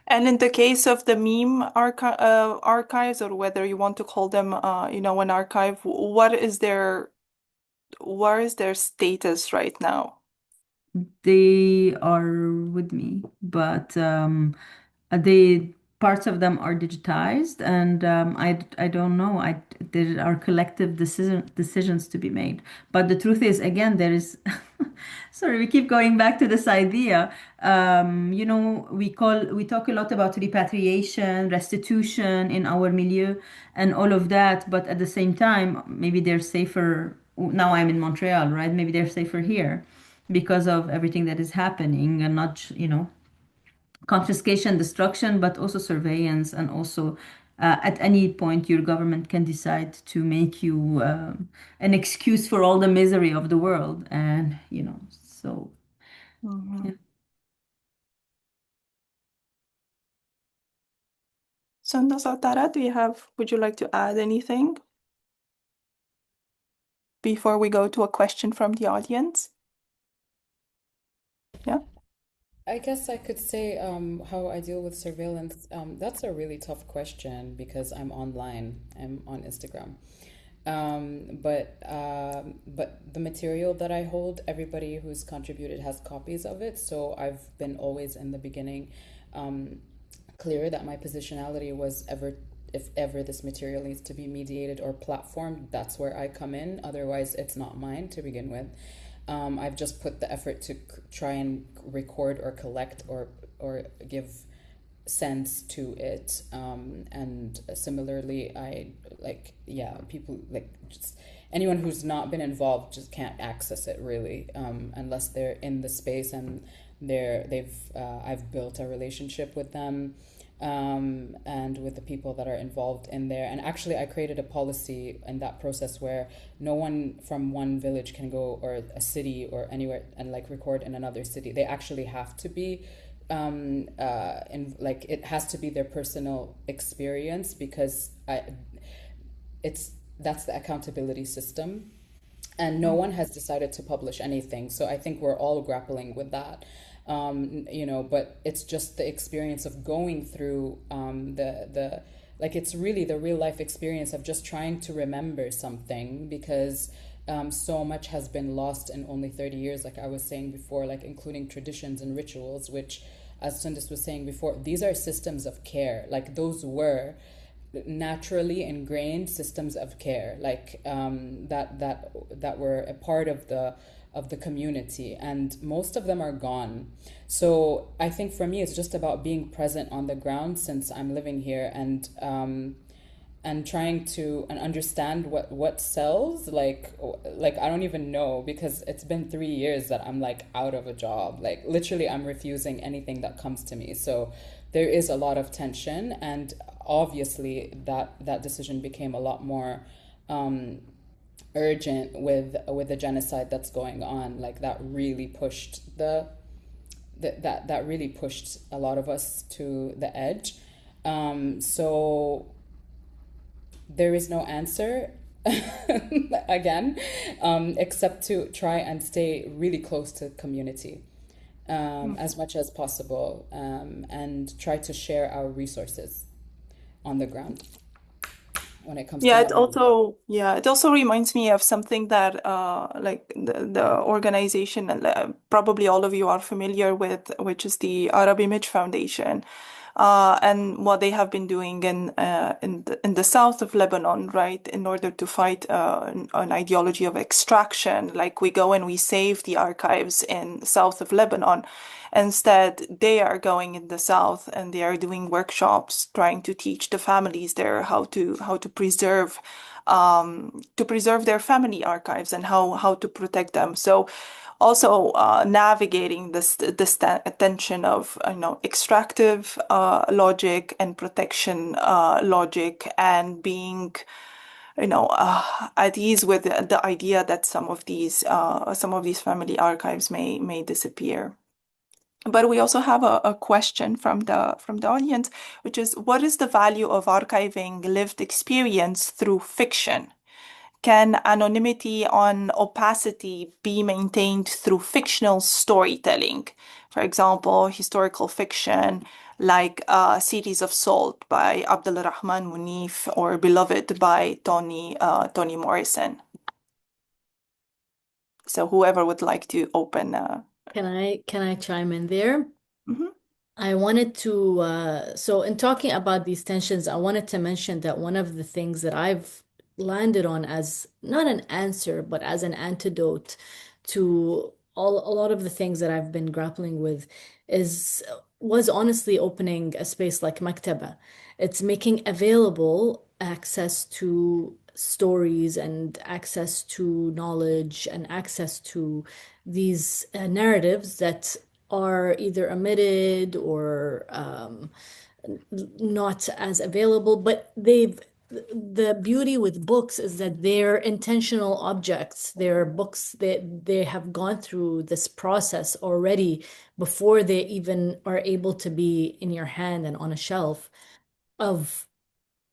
And in the case of the meme archives, or whether you want to call them, an archive, what is their status right now? They are with me, but they parts of them are digitized, and I don't know. There are collective decisions to be made. But the truth is, again, there is. Sorry, we keep going back to this idea. We talk a lot about repatriation, restitution in our milieu, and all of that. But at the same time, maybe they're safer. Now I'm in Montreal, right? Maybe they're safer here because of everything that is happening, and not, confiscation, destruction, but also surveillance, and also at any point your government can decide to make you an excuse for all the misery of the world, and so Mhm. yeah. Sundus or Tara, would you like to add anything? before we go to a question from the audience? Yeah. I guess I could say how I deal with surveillance. That's a really tough question because I'm online. I'm on Instagram. But the material that I hold, everybody who's contributed has copies of it. So I've been always in the beginning clear that my positionality was if ever this material needs to be mediated or platformed, that's where I come in. Otherwise, it's not mine to begin with. I've just put the effort to try and record or collect or give sense to it. And similarly, people just anyone who's not been involved just can't access it really, unless they're in the space and I've built a relationship with them. And with the people that are involved in there. And actually, I created a policy in that process where no one from one village can go or a city or anywhere and record in another city. They actually have to be it has to be their personal experience because that's the accountability system. And no one has decided to publish anything. So I think we're all grappling with that. But it's just the experience of going through it's really the real life experience of just trying to remember something because so much has been lost in only 30 years, like I was saying before, including traditions and rituals, which, as Sundus was saying before, these are systems of care. Those were naturally ingrained systems of care, that were a part of the community, and most of them are gone. So I think for me, it's just about being present on the ground since I'm living here and trying to understand what sells. I don't even know because it's been 3 years that I'm out of a job. Literally, I'm refusing anything that comes to me. So there is a lot of tension, and obviously that decision became a lot more urgent with the genocide that's going on. That really pushed that really pushed a lot of us to the edge. So there is no answer again, except to try and stay really close to community as much as possible, and try to share our resources on the ground when it comes to it also reminds me of something that the organization, probably all of you are familiar with, which is the Arab Image Foundation. And what they have been doing in the south of Lebanon, right, in order to fight an ideology of extraction. We go and we save the archives in the south of Lebanon. Instead, they are going in the south and they are doing workshops, trying to teach the families there how to preserve their family archives and how to protect them. So also navigating this tension of extractive logic and protection logic, and being at ease with the idea that some of these family archives may disappear. But we also have a question from the audience, which is, what is the value of archiving lived experience through fiction? Can anonymity on opacity be maintained through fictional storytelling? For example, historical fiction like Cities of Salt by Abdul Rahman Munif or Beloved by Toni Morrison. So whoever would like to open. Can I chime in there? Mhm. I wanted to, so in talking about these tensions, I wanted to mention that one of the things that I've landed on as not an answer, but as an antidote to a lot of the things that I've been grappling with was honestly opening a space like Maktaba. It's making available access to stories and access to knowledge and access to these narratives that are either omitted or not as available, but the beauty with books is that they're intentional objects. They're books that they have gone through this process already before they even are able to be in your hand and on a shelf, of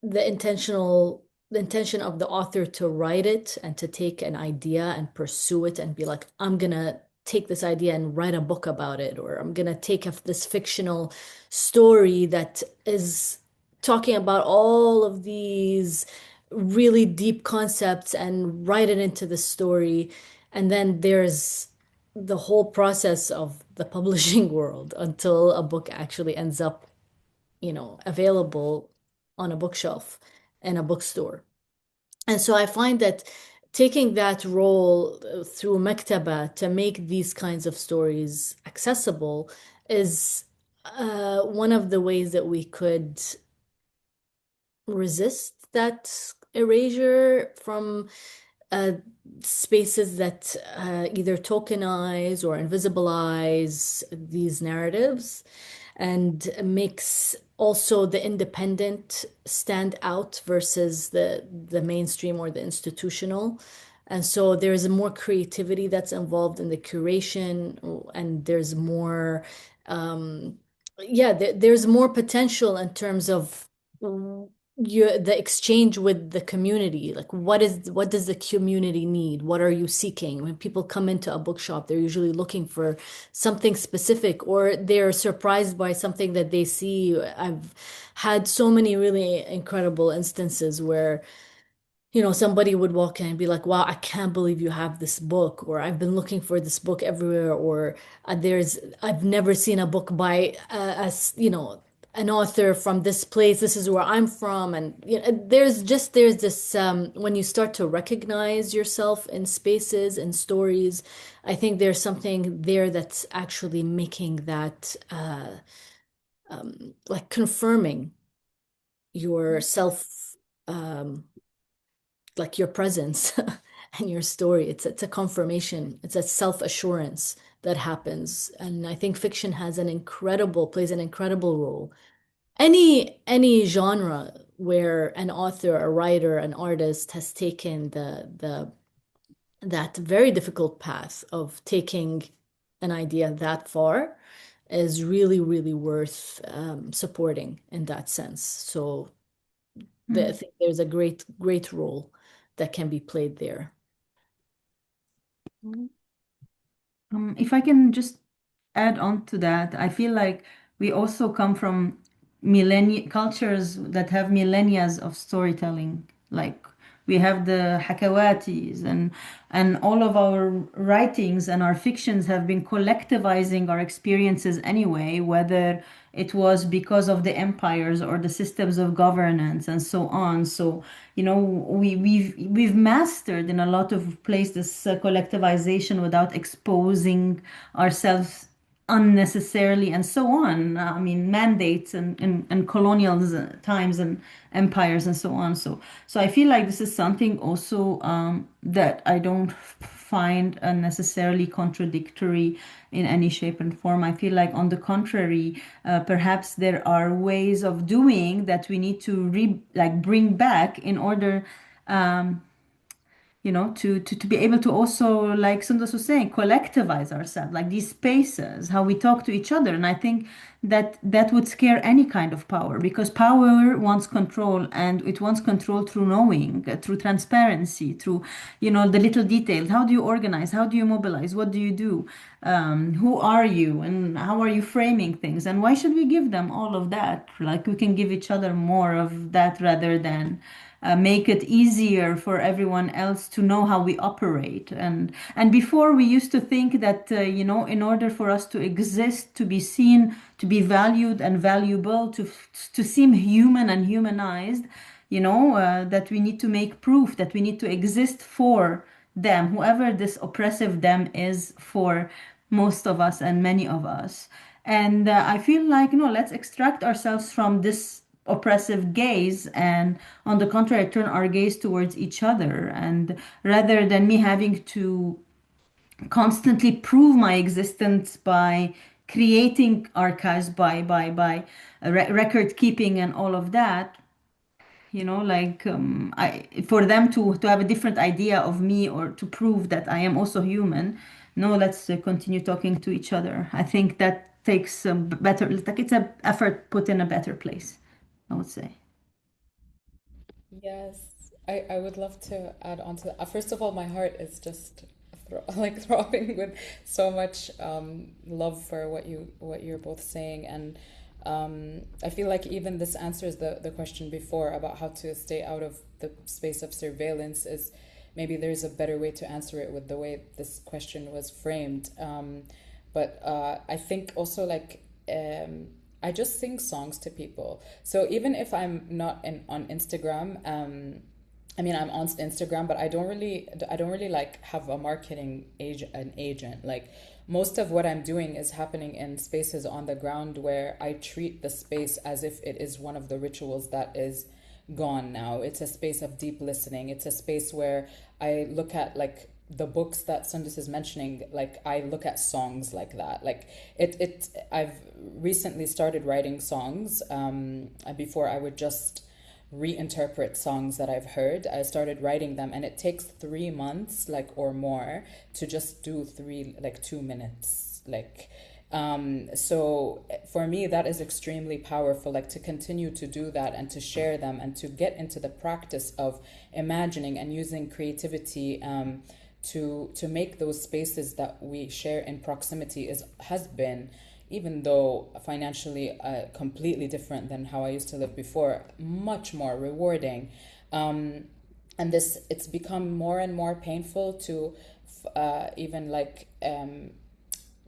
the intentional the intention of the author to write it and to take an idea and pursue it and be like, I'm gonna take this idea and write a book about it, or I'm gonna take this fictional story that is talking about all of these really deep concepts and write it into the story. And then there's the whole process of the publishing world until a book actually ends up, available on a bookshelf in a bookstore. And so I find that taking that role through Maktaba to make these kinds of stories accessible is one of the ways that we could resist that erasure from uh, spaces that either tokenize or invisibilize these narratives, and makes also the independent stand out versus the mainstream or the institutional. And so there's more creativity that's involved in the curation, and there's more, there's more potential in terms of the exchange with the community. Like, what does the community need? What are you seeking? When people come into a bookshop, they're usually looking for something specific, or they're surprised by something that they see. I've had so many really incredible instances where somebody would walk in and be like, wow, I can't believe you have this book, or I've been looking for this book everywhere, or I've never seen a book by, an author from this place. This is where I'm from. And there's this, when you start to recognize yourself in spaces and stories, I think there's something there that's actually making that, like confirming your self, like your presence and your story. It's a confirmation. It's a self-assurance that happens. And I think fiction plays an incredible role. Any genre where an author, a writer, an artist has taken the that very difficult path of taking an idea that far is really, really worth supporting in that sense. So I think there's a great, great role that can be played there. If I can just add on to that, I feel like we also come from millennia cultures that have millennia of storytelling. Like we have the hakawatis, and all of our writings and our fictions have been collectivizing our experiences anyway, whether it was because of the empires or the systems of governance and so on. So, we've mastered in a lot of places this collectivization without exposing ourselves unnecessarily and so on. I mean, mandates and colonial times and empires and so on. So I feel like this is something also that I don't find necessarily contradictory in any shape and form. I feel like, on the contrary, perhaps there are ways of doing that we need to bring back in order to be able to also, like Sundus was saying, collectivize ourselves, like these spaces, how we talk to each other. And I think that would scare any kind of power, because power wants control, and it wants control through knowing, through transparency, through, the little details. How do you organize? How do you mobilize? What do you do? Who are you? And how are you framing things? And why should we give them all of that? Like, we can give each other more of that rather than make it easier for everyone else to know how we operate. And before, we used to think that in order for us to exist, to be seen, to be valued and valuable, to seem human and humanized, that we need to make proof that we need to exist for them, whoever this oppressive them is for most of us and many of us. And I feel like, let's extract ourselves from this oppressive gaze, and on the contrary, turn our gaze towards each other. And rather than me having to constantly prove my existence by creating archives, by record keeping and all of that, I for them to have a different idea of me, or to prove that I am also human. No, let's continue talking to each other. I think that takes a better, like, it's an effort put in a better place, I would say. Yes, I would love to add on to that. First of all, my heart is just like throbbing with so much love for what you're both saying, and I feel like even this answers the question before about how to stay out of the space of surveillance. Is maybe there's a better way to answer it with the way this question was framed. But I think also like I just sing songs to people. So even if I'm not on Instagram, I mean, I'm on Instagram, but I don't really like have a marketing agent. Like most of what I'm doing is happening in spaces on the ground where I treat the space as if it is one of the rituals that is gone now. It's a space of deep listening. It's a space where I look at like the books that Sundus is mentioning, like I look at songs like that. Like I've recently started writing songs. Before I would just reinterpret songs that I've heard. I started writing them, and it takes 3 months, like or more, to just do 2 minutes. So for me, that is extremely powerful. Like to continue to do that and to share them and to get into the practice of imagining and using creativity. To make those spaces that we share in proximity has been, even though financially completely different than how I used to live before, much more rewarding. And it's become more and more painful to even like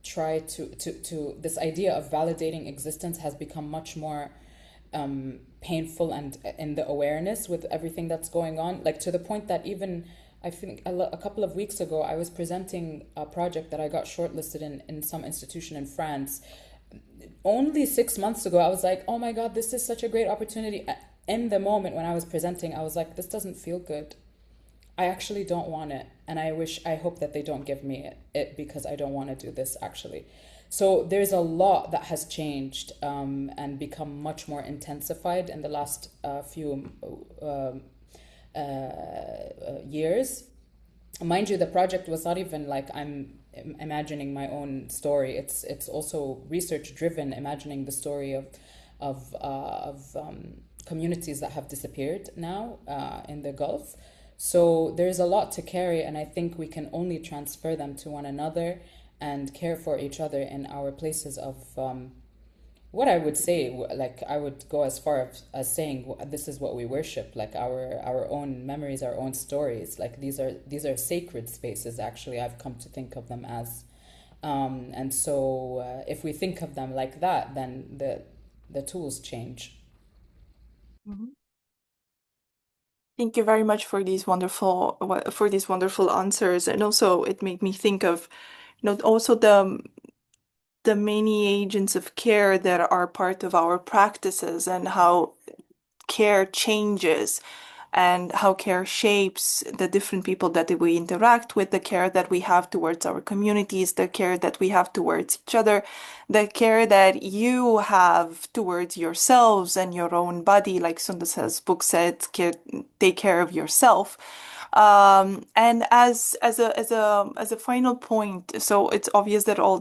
try to this idea of validating existence has become much more painful, and in the awareness with everything that's going on, like to the point that even I think a couple of weeks ago, I was presenting a project that I got shortlisted in some institution in France. Only 6 months ago, I was like, oh my God, this is such a great opportunity. In the moment when I was presenting, I was like, this doesn't feel good. I actually don't want it. And I hope that they don't give me it because I don't want to do this actually. So there's a lot that has changed and become much more intensified in the last few years. Mind you, the project was not even like I'm imagining my own story. It's also research driven, imagining the story of communities that have disappeared now in the Gulf. So there's a lot to carry, and I think we can only transfer them to one another and care for each other in our places of what I would say, like I would go as far as saying this is what we worship, like our own memories, our own stories. Like these are sacred spaces. Actually, I've come to think of them as, and so if we think of them like that, then the tools change. Mhm. Thank you very much for these wonderful answers, and also it made me think of, also the many agents of care that are part of our practices and how care changes and how care shapes the different people that we interact with, the care that we have towards our communities, the care that we have towards each other, the care that you have towards yourselves and your own body, like Sundas's book said, take care of yourself. And as a final point, so it's obvious that all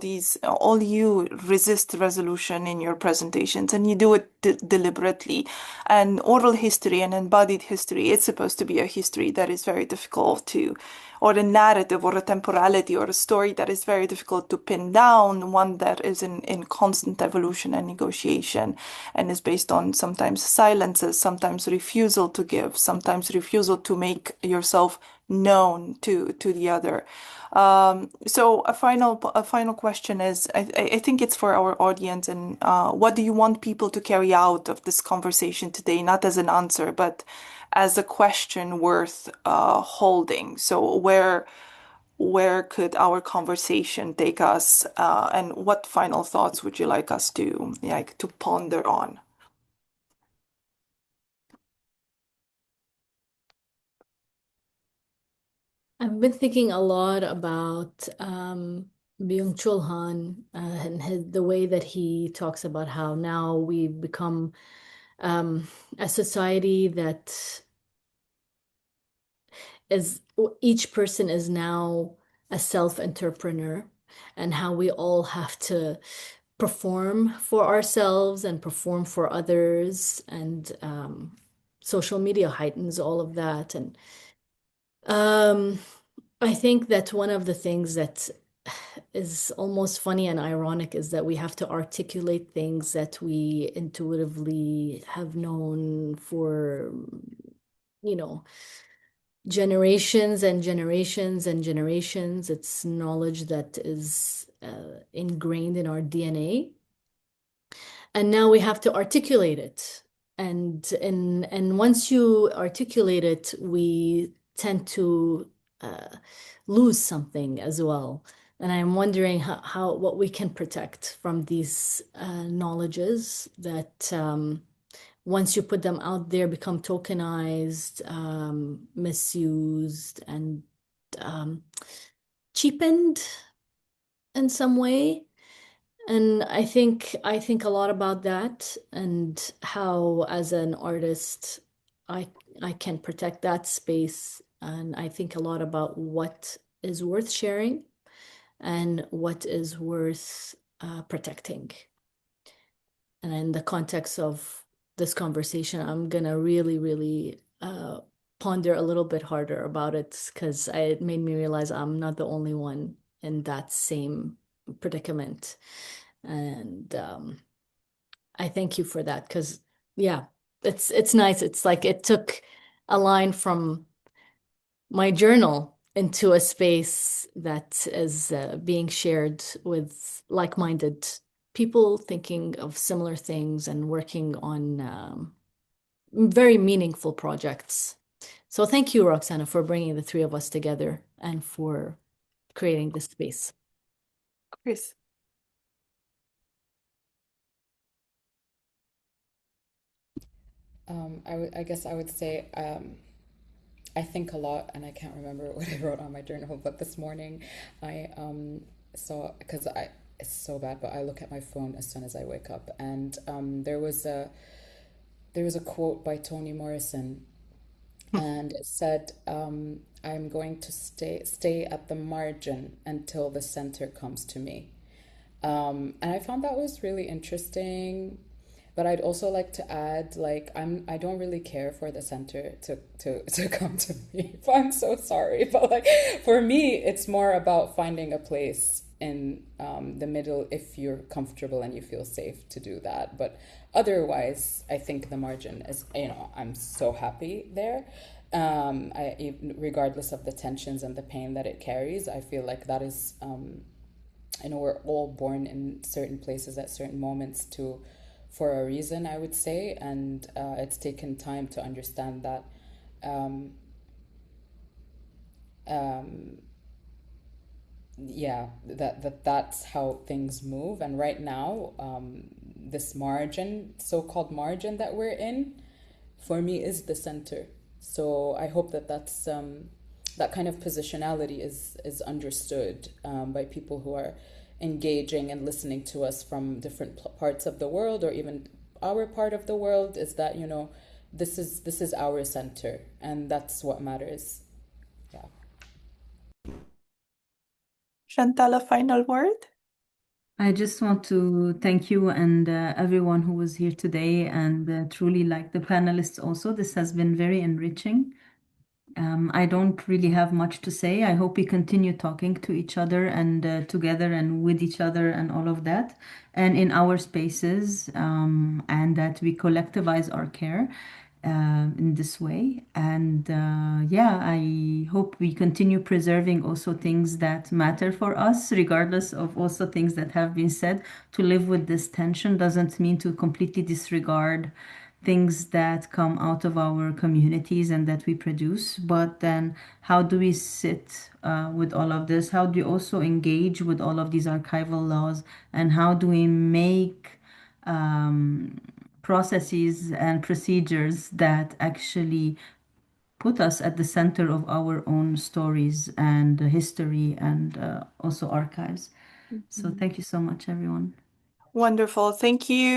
you resist resolution in your presentations, and you do it deliberately. And oral history and embodied history, it's supposed to be a history that is very difficult to, or a narrative or a temporality or a story that is very difficult to pin down, one that is in constant evolution and negotiation and is based on sometimes silences, sometimes refusal to give, sometimes refusal to make yourself known to the other. So a final question is, I think it's for our audience, and what do you want people to carry out of this conversation today, not as an answer, but as a question worth holding? So where could our conversation take us, and what final thoughts would you like us to ponder on? I've been thinking a lot about Byung-Chul Han and the way that he talks about how now we become a society that is each person is now a self-entrepreneur, and how we all have to perform for ourselves and perform for others, and social media heightens all of that. And I think that one of the things that is almost funny and ironic is that we have to articulate things that we intuitively have known for, you know, generations and generations and generations. It's knowledge that is ingrained in our DNA. And now we have to articulate it. And once you articulate it, we tend to lose something as well. And I'm wondering how what we can protect from these knowledges that once you put them out there become tokenized, misused, and cheapened in some way. And I think a lot about that and how as an artist I can protect that space. And I think a lot about what is worth sharing and what is worth protecting. And in the context of this conversation, I'm gonna really, really ponder a little bit harder about it because it made me realize I'm not the only one in that same predicament. And I thank you for that because yeah, it's nice. It's like it took a line from my journal into a space that is being shared with like-minded people thinking of similar things and working on very meaningful projects. So thank you, Roxana, for bringing the three of us together and for creating this space. Chris. I guess I would say I think a lot, and I can't remember what I wrote on my journal, but this morning I saw, because it's so bad, but I look at my phone as soon as I wake up, and there was a quote by Toni Morrison, and it said, "I'm going to stay at the margin until the center comes to me," and I found that was really interesting. But I'd also like to add, like, I don't really care for the center to come to me. I'm so sorry, but like for me, it's more about finding a place in the middle if you're comfortable and you feel safe to do that. But otherwise, I think the margin is, I'm so happy there. Regardless of the tensions and the pain that it carries, I feel like that is, we're all born in certain places at certain moments for a reason, I would say, and it's taken time to understand that. That's how things move. And right now, this margin, so-called margin that we're in, for me is the center. So I hope that that kind of positionality is understood by people who are engaging and listening to us from different parts of the world, or even our part of the world, is that this is our center, and that's what matters. Yeah. Chantal, a final word? I just want to thank you and everyone who was here today, and truly like the panelists also. This has been very enriching. I don't really have much to say. I hope we continue talking to each other and together and with each other and all of that, and in our spaces, and that we collectivize our care in this way. And yeah, I hope we continue preserving also things that matter for us, regardless of also things that have been said. To live with this tension doesn't mean to completely disregard things that come out of our communities and that we produce, but then how do we sit with all of this? How do we also engage with all of these archival laws, and how do we make processes and procedures that actually put us at the center of our own stories and history and also archives? So thank you so much, everyone. Wonderful. Thank you.